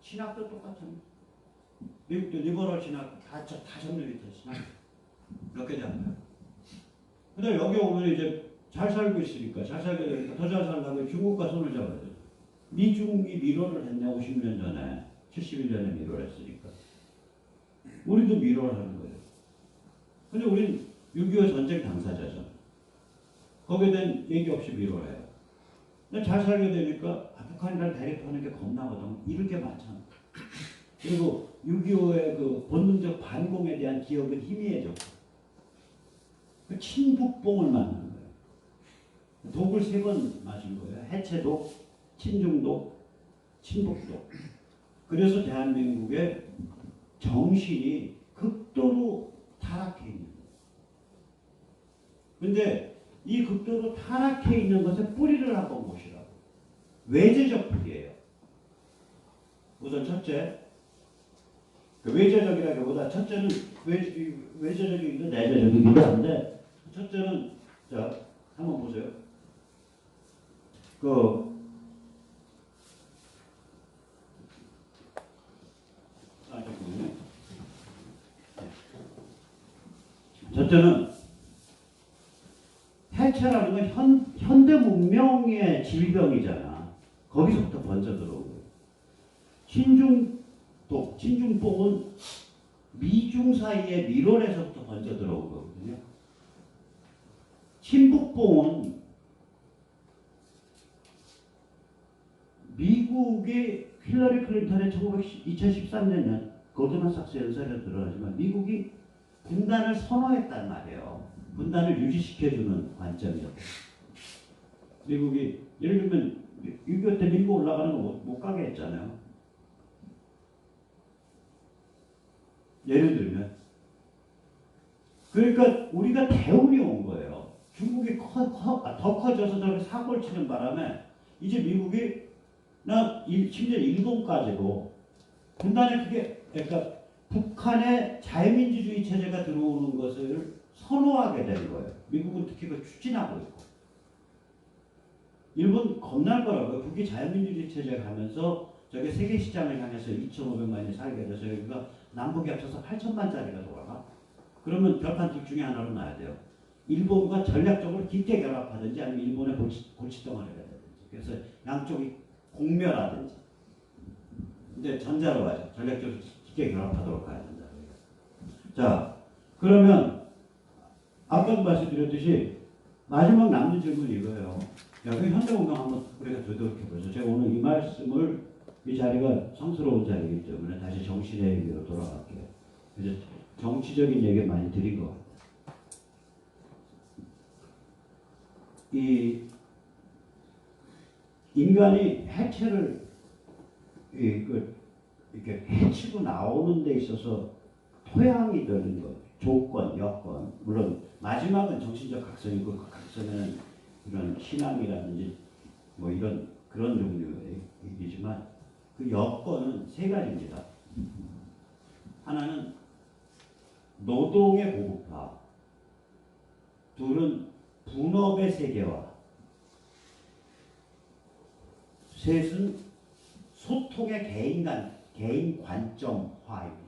신학도 똑같습니다. 미국도 리버럴 신학 다 전부 밑에 신학 몇 개지 않나요? 근데 여기 오면 이제 잘 살고 있으니까 잘 살게 되니까 더 잘 살려면 중국과 손을 잡아야 돼요. 미중이 미로를 했네 50년 전에 71년에 미로를 했으니까 우리도 미로를 하는 거예요. 근데 우린 6.25 전쟁 당사자죠. 거기에 대한 얘기 없이 미로를 해요. 근데 잘 살게 되니까 북한이랑 대립하는 게 겁나거든. 잃을 게 많잖아. 그리고 6.25의 그 본능적 반공에 대한 기억은 희미해졌고 그 친북봉을 맞는 거예요. 독을 3번 맞은 거예요. 해체독, 친중독, 친북독. 그래서 대한민국의 정신이 극도로 타락해 있는 거예요. 그런데 이 극도로 타락해 있는 것의 뿌리를 한번 보시라고. 외제적 뿌리예요. 우선 첫째, 그 외제적이라기보다 첫째는 외제적이기도 내재적이기도 한데 첫째는 자 한번 보세요. 잠깐만요. 첫째는 해체라는 건 현대 문명의 질병이잖아. 거기서부터 번져 들어온 거예요. 친중뽕은 미중 사이의 밀원에서부터 번져 들어온 거거든요. 친북뽕은 미국의 힐러리 클린턴의 2013년 골드만삭스 연설에 들어가지만 미국이 분단을 선호했단 말이에요. 분단을 유지시켜주는 관점이었고 미국이 예를 들면 6.25 때 밀고 올라가는 거 못 가게 했잖아요. 예를 들면 그러니까 우리가 대운이 온 거예요. 중국이 더 커져서 저렇게 사고를 치는 바람에 이제 미국이 심지어 일본까지도 분단에 그게 그러니까 북한의 자유민주주의 체제가 들어오는 것을 선호하게 된 거예요. 미국은 특히 그걸 추진하고 있고 일본 겁날 거라고요. 북이 자유민주주의 체제가 가면서 저게 세계 시장을 향해서 2,500만이 살게 돼서 여기가 남북이 합쳐서 8천만짜리가 돌아가. 그러면 결판 둘 중에 하나로 놔야 돼요. 일본과 전략적으로 깊게 결합하든지 아니면 일본의 골칫덩어리가 되든지. 그래서 양쪽이 공멸하든지. 근데 전자로 하죠. 전략적으로 깊게 결합하도록 가야 된다. 자, 그러면 아까도 말씀드렸듯이 마지막 남는 질문이 이거예요. 여기 현대운동 한번 우리가 되돌이켜보죠. 제가 오늘 이 말씀을 이 자리가 성스러운 자리이기 때문에 다시 정신의 얘기로 돌아갈게요. 이제 정치적인 얘기 많이 드린 것 같아요. 이 인간이 해체를 이렇게 해치고 나오는 데 있어서 토양이 되는 것, 조건, 여건, 물론 마지막은 정신적 각성이고 그 각성에는 이런 신앙이라든지 뭐 이런 그런 종류의 얘기지만 그 여건은 세 가지입니다. 하나는 노동의 고급화, 둘은 분업의 세계화, 셋은 소통의 개인 관점화입니다.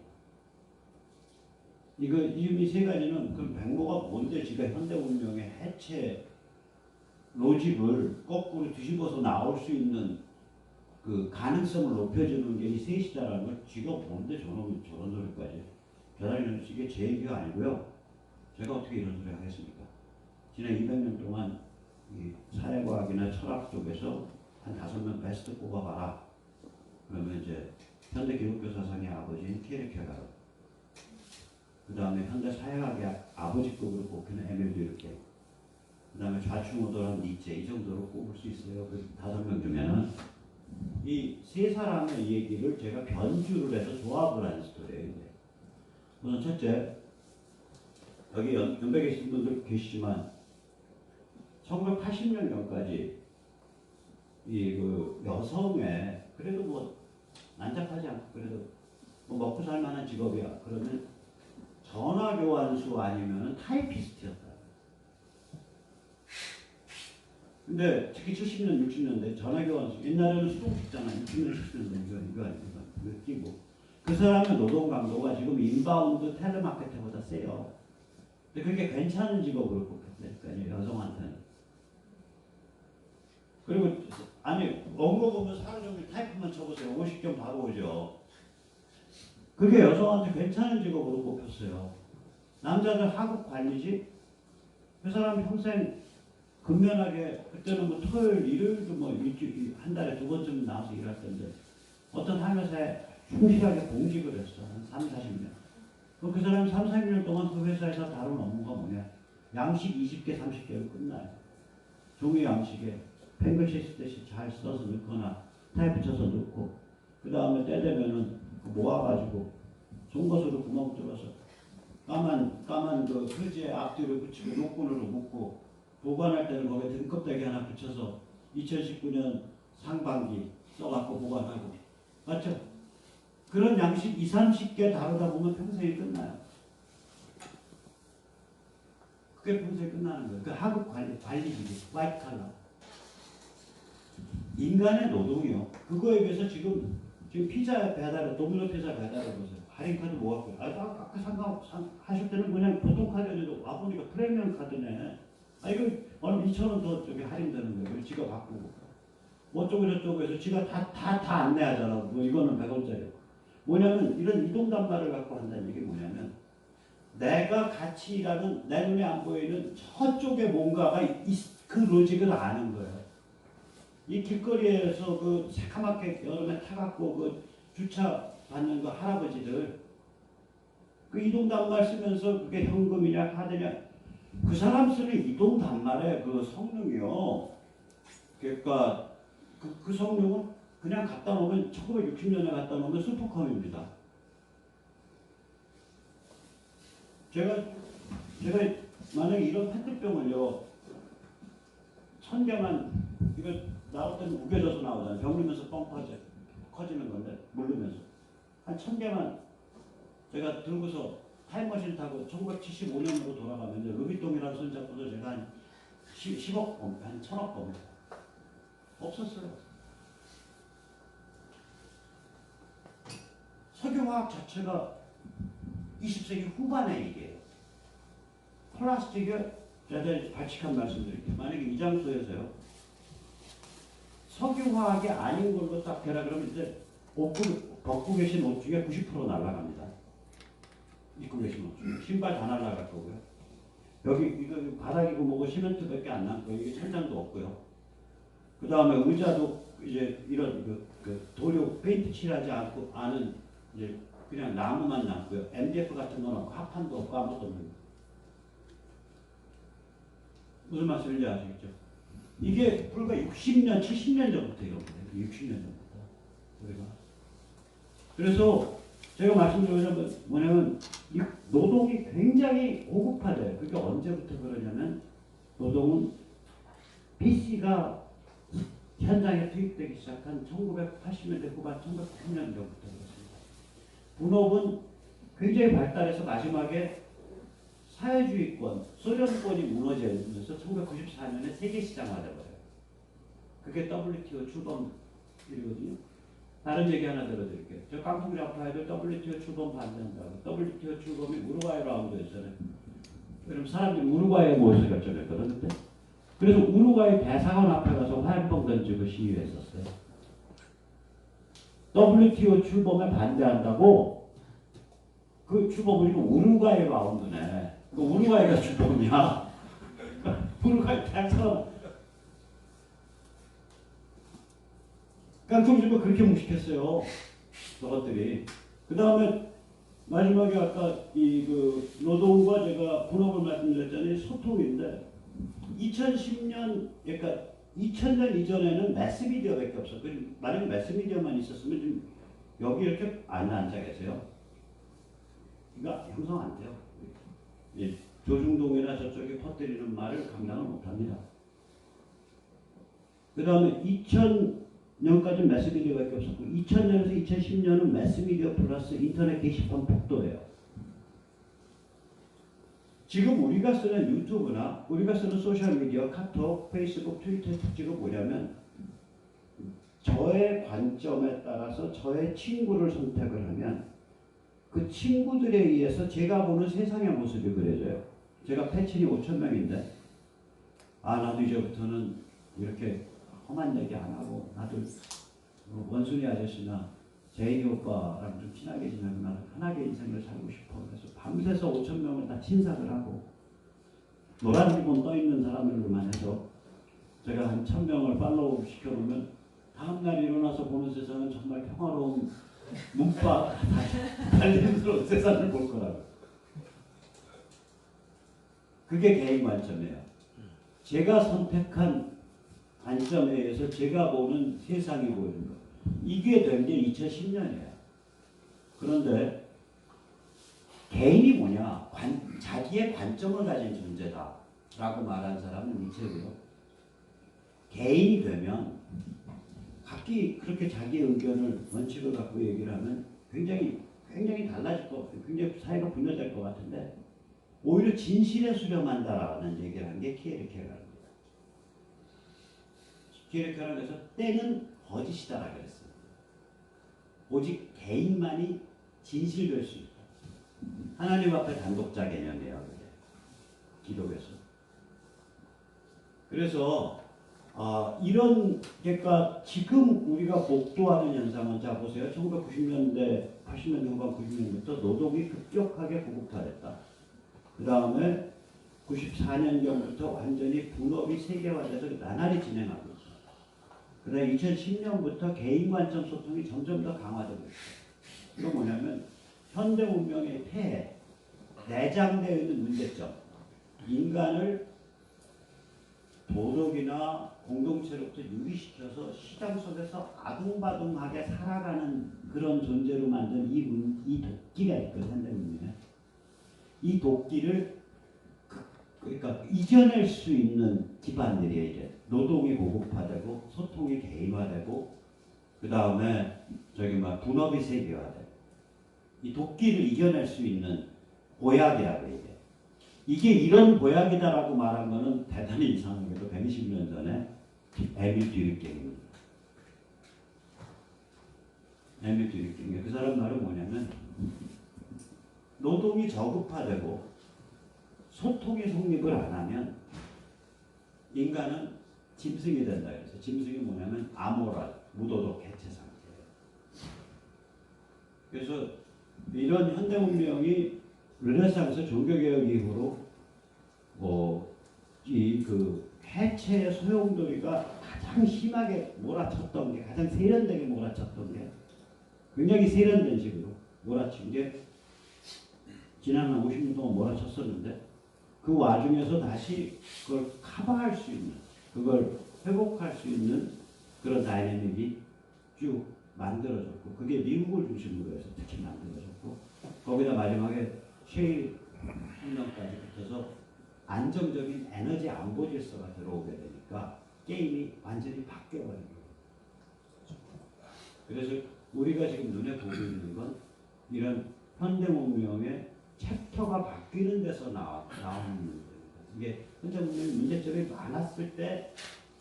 이 세 가지는 그 백모가 뭔데 지가 현대 문명의 해체 로직을 거꾸로 뒤집어서 나올 수 있는 그 가능성을 높여주는 게 이 셋이다라는 걸 지가 뭔데 저런 소리까지 계산하는 이게 제 얘기가 아니고요. 제가 어떻게 이런 소리 하겠습니까? 지난 200년 동안 이 사회과학이나 철학 쪽에서 한 5명 베스트 뽑아봐라. 그러면 이제 현대 기독교 사상의 아버지인 키에르케가르, 그 다음에 현대 사회학의 아버지급으로 꼽히는 에밀 듀르케, 그 다음에 좌충우돌한 니체, 이 정도로 꼽을 수 있어요. 그 5명 중에는 이 세 사람의 얘기를 제가 변주를 해서 조합을 한 스토리예요. 우선 첫째, 여기 연배 계신 분들 계시지만 1980년경까지 그 여성의 그래도 뭐 난잡하지 않고 그래도 뭐 먹고 살 만한 직업이야. 그러면 전화교환수 아니면 타이피스트였다. 근데 특히 70년, 60년대 전화교환수, 옛날에는 수동식잖아. 60년, 70년대 이거 끼고 그 사람의 노동 강도가 지금 인바운드 텔레마케터보다 세요. 근데 그게 괜찮은 직업으로 꼽혔다니까요, 여성한테는. 그리고 아니 원고 보면 하루 종일 타이프만 쳐보세요. 50점 바로 오죠. 그게 여성한테 괜찮은 직업으로 꼽혔어요. 남자들 하급 관리직, 그 사람 평생 근면하게 그때는 뭐 토요일, 일요일도 뭐 일주일 한 달에 2번쯤 나와서 일할 텐데 어떤 항해사에 충실하게 공직을 했어. 한 3, 40년. 그럼 그 사람이 3, 40년 동안 그 회사에서 다룬 업무가 뭐냐? 양식 20개, 30개로 끝나요. 종이 양식에 펜글 칠 때 잘 써서 넣거나 타입 붙여서 넣고 그 다음에 때 되면은 모아가지고 송곳으로 구멍 뚫어서 까만 그 표지에 앞뒤로 붙이고 녹분으로 묶고 보관할 때는 거기에 등껍데기 하나 붙여서 2019년 상반기 써갖고 보관하고 맞죠? 그런 양식 20, 30개 다루다 보면 평생이 끝나요. 그게 평생이 끝나는 거예요. 그 하급 관리직이 화이트 칼라. 인간의 노동이요. 그거에 비해서 지금 피자 배달을 도미노 피자 배달을 보세요. 할인 카드 모았고요. 아까 하실 때는 그냥 보통 카드인데도 와보니까 프리미엄 카드네. 이거 얼마 2,000원 더 저기 할인되는 거예요. 그리고 지가 바꾸고 어쩌고 저쩌고 해서 지가 다 안내하잖아. 뭐 이거는 100원짜리. 뭐냐면 이런 이동 단말을 갖고 한다는 얘기 뭐냐면 내가 같이 일하는 내 눈에 안 보이는 저쪽에 뭔가가 그 로직을 아는 거예요. 이 길거리에서 그 새카맣게 여름에 타갖고 그 주차 받는 그 할아버지들 그 이동 단말 쓰면서 그게 현금이냐 카드냐 그 사람 쓰는 이동 단말의 그 성능이요. 그러니까 그 성능은 그냥 갖다 놓으면 1960년에 갖다 놓으면 슈퍼컴입니다. 제가 만약에 이런 페트병을요 1000개만 이거 나올 때는 우겨져서 나오잖아요. 병르면서 뻥 커지는 건데 물르면서 한 1000개만 제가 들고서 타임머신 타고 1975년으로 돌아가면 루비통이라는 손 잡고도 제가 한 10억 범, 한 1000억 범 없었어요. 석유화학 자체가 20세기 후반에 이게 플라스틱을 제가 발칙한 말씀드릴게요. 만약에 이 장소에서요 석유화학이 아닌 걸로 딱 해라 그러면 이제 벗고 계신 옷 중에 90% 날아갑니다. 입고 계신 옷 중에 신발 다 날아갈 거고요. 여기 이거 바닥이고 뭐고 시멘트밖에 안 남고 이게 천장도 없고요. 그 다음에 의자도 이제 이런 그 도료 페인트 칠하지 않고 아는 이제 그냥 나무만 남고요. MDF 같은 건 없고 합판도 없고 아무것도 없는 거예요. 무슨 말씀인지 아시겠죠? 이게 불과 60년, 70년 전부터 이런 거예요. 60년 전부터. 우리가. 그래서 제가 말씀드리는 뭐냐면 이 노동이 굉장히 고급화돼요. 그게 언제부터 그러냐면 노동은 PC가 현장에 투입되기 시작한 1980년대 후반 1990년 전부터 그렇습니다. 분업은 굉장히 발달해서 마지막에 사회주의권, 소련권이 무너지면서 1994년에 세계시장화 돼버려요. 그게 WTO 출범이거든요. 다른 얘기 하나 들어드릴게요. 저 깡통 좌파에도 WTO 출범 반대한다고. WTO 출범이 우루과이 라운드였잖아요. 그럼 사람들이 우루과이에 모여서 결정했거든, 그때. 그래서 우루과이 대사관 앞에 가서 화염병 던지고 시위했었어요. WTO 출범에 반대한다고 그 출범을 이거 우루과이 라운드네. 그 우루과이가 출범이야. 우루과이 대사관. 깡통집을 그렇게 무식했어요. 저것들이. 그 다음에 마지막에 아까 그 노동과 제가 분업을 말씀드렸잖아요. 소통인데 2010년 그러니까 2000년 이전에는 매스미디어밖에 없었고 만약에 매스미디어만 있었으면 좀 여기 이렇게 안 앉아 계세요. 그러니까 형성 안 돼요. 예, 조중동이나 저쪽에 퍼뜨리는 말을 감당을 못합니다. 그 다음에 2000년까지 매스미디어밖에 없었고 2000년에서 2010년은 매스미디어 플러스 인터넷 게시판 폭도예요. 지금 우리가 쓰는 유튜브나 우리가 쓰는 소셜미디어, 카톡, 페이스북, 트위터의 특징은 뭐냐면 저의 관점에 따라서 저의 친구를 선택을 하면 그 친구들에 의해서 제가 보는 세상의 모습이 그려져요. 제가 패친이 5,000명인데 나도 이제부터는 이렇게 험한 얘기 안 하고 나도 원순이 아저씨나 제인이 오빠랑 좀 친하게 지내고 나도 편하게 인생을 살고 싶어. 그래서 밤새서 5,000명을 다 친삭을 하고 노란 리본 떠있는 사람들로만 해서 제가 한 1,000명을 팔로우 시켜놓으면 다음날 일어나서 보는 세상은 정말 평화로운 문파 달림스러운 세상을 볼 거라고. 그게 개인 관점이에요. 제가 선택한 관점에 의해서 제가 보는 세상이 보이는 거. 이게 된 게 2010년이에요. 그런데 개인이 뭐냐? 자기의 관점을 가진 존재다 라고 말한 사람은 니체고요. 개인이 되면 각기 그렇게 자기의 의견을 원칙을 갖고 얘기를 하면 굉장히 달라질 것 같아요. 굉장히 사회가 분열될 것 같은데 오히려 진실에 수렴한다라는 얘기를 한 게 키에르케가르입니다. 키에르케가르에서 때는 거짓이다라고 그랬어요. 오직 개인만이 진실될 수 있다. 하나님 앞에 단독자 개념이에요. 기독에서. 그래서 이런 그러니까 지금 우리가 목도하는 현상은 자 보세요. 1990년대, 80년대 후반 90년부터 노동이 급격하게 고급화됐다. 그 다음에 94년경부터 완전히 분업이 세계화돼서 나날이 진행하고 있습니다. 그다음에 2010년부터 개인 관점 소통이 점점 더 강화되고 있어요. 이거 뭐냐면 현대 문명의 폐해, 내장되어 있는 문제점, 인간을 도덕이나 공동체로부터 유리시켜서 시장 속에서 아둥바둥하게 살아가는 그런 존재로 만든 이 도끼가 있거든요. 현대 문명에. 이 도끼를 그러니까 이겨낼 수 있는 기반들이에요. 이제 노동이 고급화되고 소통이 개인화되고 그 다음에 분업이 세계화되고 이 도끼를 이겨낼 수 있는 보약이라고 얘기해요. 이게 이런 보약이다라고 말한 거는 대단히 이상하게도 120년 전에 에밀 듀르갱입니다. 에밀 듀르갱. 그 사람 말은 뭐냐면 노동이 저급화되고 소통이 성립을 안 하면 인간은 짐승이 된다. 그래서 짐승이 뭐냐면 아모랄, 무도덕 개체 상태예요. 그래서 이런 현대 문명이 르네상스 종교개혁 이후로 그 해체의 소용돌이가 가장 심하게 몰아쳤던 게 가장 세련되게 몰아쳤던 게 굉장히 세련된 식으로 몰아친 게 지난 50년 동안 몰아쳤었는데 그 와중에서 다시 그걸 커버할 수 있는 그걸 회복할 수 있는 그런 다이내믹이 쭉 만들어졌고 그게 미국을 중심으로 해서 특히 만들어졌고 거기다 마지막에 셰일 혁명까지 붙어서 안정적인 에너지 안보 질서가 들어오게 되니까 게임이 완전히 바뀌어버린 거예요. 그래서 우리가 지금 눈에 보고 있는 건 이런 현대 문명의 챕터가 바뀌는 데서 나오는 문제입니다. 이게 현대 문명의 문제점이 많았을 때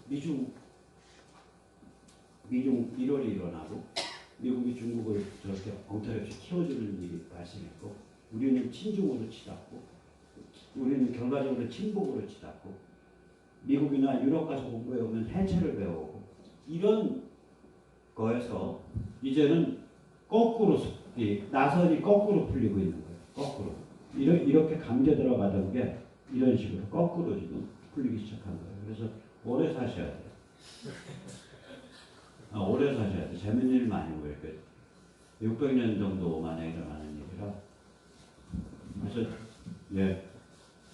미중 1월이 일어나고 미국이 중국을 저렇게 엉터리 없이 키워주는 일이 발생했고 우리는 친중으로 치닫고 우리는 결과적으로 친북으로 치닫고 미국이나 유럽 가서 공부해 오면 해체를 배우고 이런 거에서 이제는 거꾸로 나선이 거꾸로 풀리고 있는 거예요. 거꾸로 이렇게 감겨 들어가던 게 이런 식으로 거꾸로 지금 풀리기 시작한 거예요. 그래서 오래 사셔야 돼요. 오래 사셔야 돼요. 재밌는 일은 아니고 이렇게 600년 정도 만에 일어나는 일이라. 그래서 예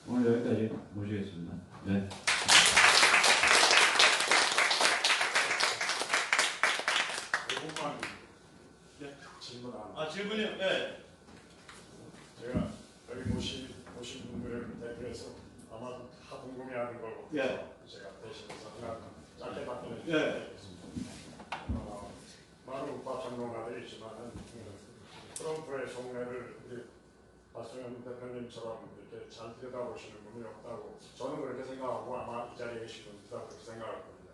오늘 여기까지 모시겠습니다. 네. 질문 질문이요? 네. 제가 여기 모신 분들을 대표해서 아마 다 궁금해하는 걸 예. 제가 대신해서 하나 짧게 답변해 예. 주시겠습니다. 많은 우파 전문가들이 있지만은 트럼프의 속내를 우리 박수현 대표님처럼 이렇게 잘 들여다보시는 분이 없다고 저는 그렇게 생각하고 아마 이 자리에 계신 분들도 그렇게 생각할 겁니다.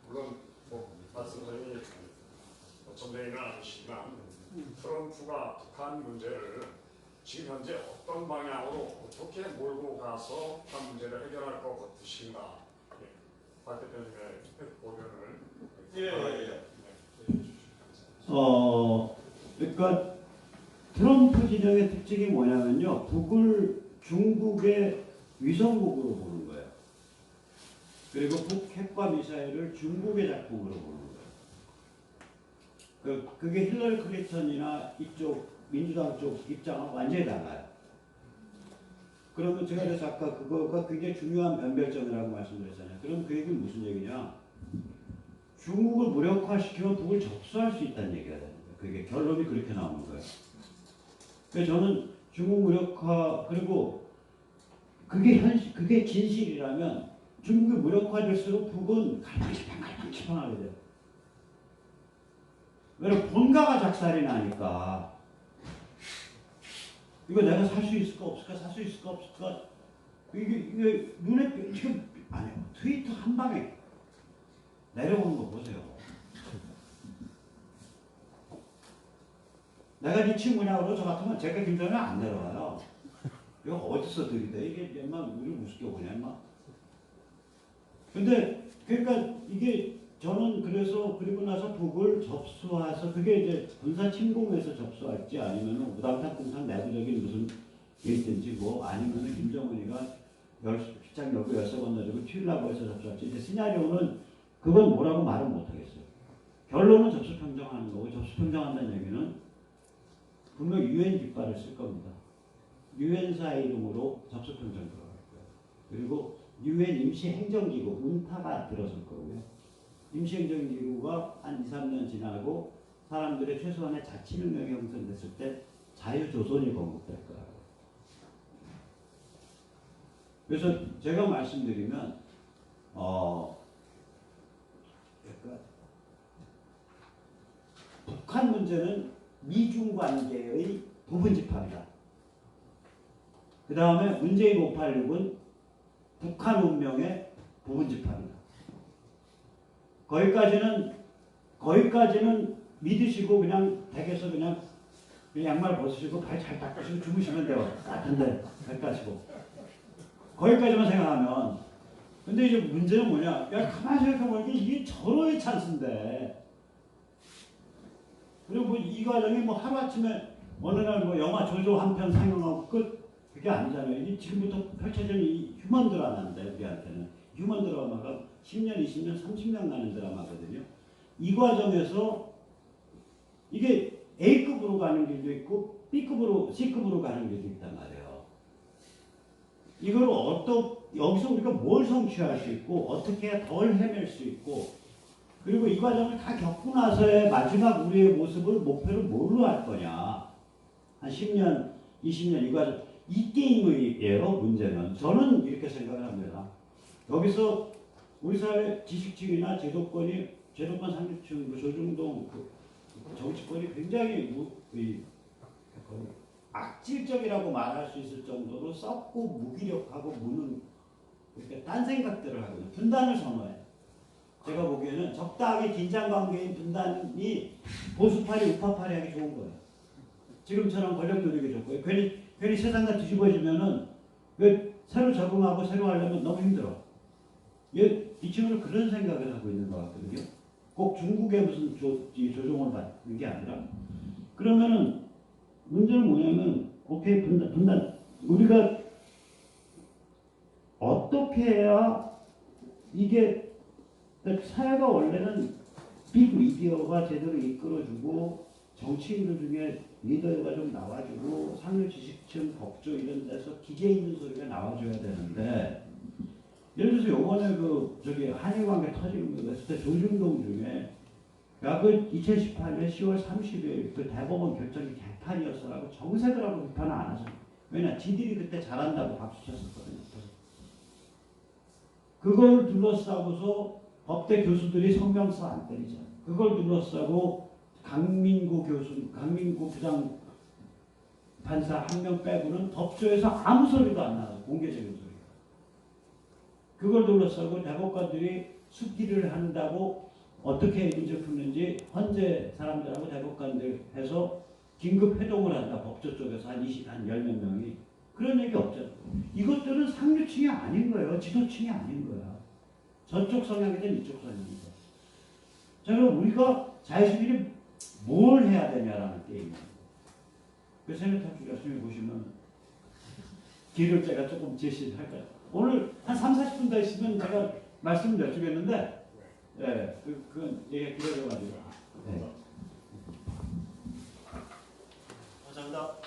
물론 말씀드린 전쟁이는 아니시지만 트럼프가 북한 문제를 지금 현재 어떤 방향으로 어떻게 몰고 가서 북한 문제를 해결할 것 같으신가? 박 대표님의 고견을 그러니까 트럼프 진영의 특징이 뭐냐면요, 북을 중국의 위성국으로 보는 거예요. 그리고 북 핵과 미사일을 중국의 작품으로 보는 거예요. 그게 힐러리 클린턴이나 이쪽 민주당 쪽 입장은 완전히 달라요. 그러면 제가 그래서 아까 그거가 굉장히 중요한 변별점이라고 말씀드렸잖아요. 그럼 그 얘기는 무슨 얘기냐? 중국을 무력화시키면 북을 접수할 수 있다는 얘기가 되는 거예요. 그게 결론이 그렇게 나오는 거예요. 그래서 저는 중국 무력화 그리고 그게 진실이라면 중국이 무력화될수록 북은 갈팡질팡하게 돼요. 왜냐면 본가가 작살이 나니까 이거 내가 살 수 있을까 없을까 살 수 있을까 없을까 이게 눈에 지금 아니요 트위터 한 방에 내려오는 거 보세요. 내가 네 친구냐고 그러고 저 같으면 제가 김정은 안 내려와요. 이거 어디서 들이대 이게 엄마 우리 우습게 보냐 임마. 근데 그러니까 이게 저는 그래서 그리고 나서 북을 접수해서 그게 이제 군사 침공에서 접수할지 아니면 우당탕 공산 내부적인 무슨 게 있든지 뭐 아니면은 김정은이가 빗장 열고 10번 넣어주고 튀으려고 해서 접수할지 이제 시나리오는 그건 뭐라고 말은 못하겠어요. 결론은 접수평정하는 거고 접수평정한다는 얘기는 분명 유엔 깃발을 쓸 겁니다. 유엔사 이름으로 접수평정 들어갈 거예요. 그리고 유엔 임시행정기구 운타가 들어설 거고요. 임시행정기구가 한 2, 3년 지나고 사람들의 최소한의 자치 능력이 형성됐을 때 자유조선이 건국될 거예요. 그래서 제가 말씀드리면 북한 문제는 미중 관계의 부분집합이다. 그 다음에 문재인 586은 북한 운명의 부분집합이다. 거기까지는 믿으시고 그냥 댁에서 그냥 양말 벗으시고 발 잘 닦으시고 주무시면 돼요. 같은데 발 닦으시고 거기까지만 생각하면. 근데 이제 문제는 뭐냐? 야, 가만히 생각해보니까 이게 절호의 찬스인데. 그리고 뭐 이 과정이 뭐 하루아침에 어느 날 뭐 영화 조조 한 편 상영하고 끝. 그게 아니잖아요. 이게 지금부터 펼쳐지는 이 휴먼 드라마인데, 우리한테는. 휴먼 드라마가 10년, 20년, 30년 가는 드라마거든요. 이 과정에서 이게 A급으로 가는 길도 있고 B급으로, C급으로 가는 길도 있단 말이에요. 이걸 여기서 우리가 뭘 성취할 수 있고 어떻게 해야 덜 헤맬 수 있고, 그리고 이 과정을 다 겪고 나서의 마지막 우리의 모습을 목표를 뭘로 할 거냐. 한 10년, 20년 이 과정. 이 게임이에요, 문제는. 저는 이렇게 생각을 합니다. 여기서 우리 사회 지식층이나 제도권 상류층, 조중동 정치권이 굉장히 악질적이라고 말할 수 있을 정도로 썩고 무기력하고 무는 이렇게 딴 생각들을 하거든요. 분단을 선호해. 제가 보기에는 적당히 긴장관계인 분단이 보수파리, 우파파리 하기 좋은 거예요. 지금처럼 권력 누리기 좋고, 괜히 세상 다 뒤집어지면은 왜 새로 적응하고 새로 하려면 너무 힘들어. 이 친구는 그런 생각을 하고 있는 것 같거든요. 꼭 중국의 무슨 조종을 받는 게 아니라. 그러면은 문제는 뭐냐면, 오케이, 분단. 우리가 어떻게 해야 이게, 사회가 원래는 빅 미디어가 제대로 이끌어주고, 정치인들 중에 리더가 좀 나와주고, 상류 지식층, 법조 이런 데서 기계 있는 소리가 나와줘야 되는데, 예를 들어서 요번에 한일 관계 터지는 거 했을 때 조중동 중에, 야, 2018년 10월 30일 대법원 결정이 개판이었어라고 정색을 하고 비판을 안 하잖아. 왜냐, 지들이 그때 잘한다고 박수 쳤었거든요. 그걸 둘러싸고서 법대 교수들이 성명서 안 때리잖아. 그걸 둘러싸고 강민구 부장 판사 한 명 빼고는 법조에서 아무 소리도 안 나와요. 공개적인 소리가. 그걸 둘러싸고 대법관들이 숙기를 한다고 어떻게 문제 푸는지 헌재 사람들하고 대법관들 해서 긴급 회동을 한다. 법조 쪽에서 한 10몇 명이. 그런 얘기 없잖아요. 이것들은 상류층이 아닌 거예요. 지도층이 아닌 거야. 저쪽 성향이든 이쪽 성향이든. 자, 그럼 우리가 자유시민이 뭘 해야 되냐라는 게임입니다. 그 세네터 교수님 보시면 길을 제가 조금 제시를 할까요? 오늘 한 3, 40분 더 있으면 제가 말씀을 여쭈겠는데, 예, 그건 얘기가 길어져가지고. 네. 감사합니다.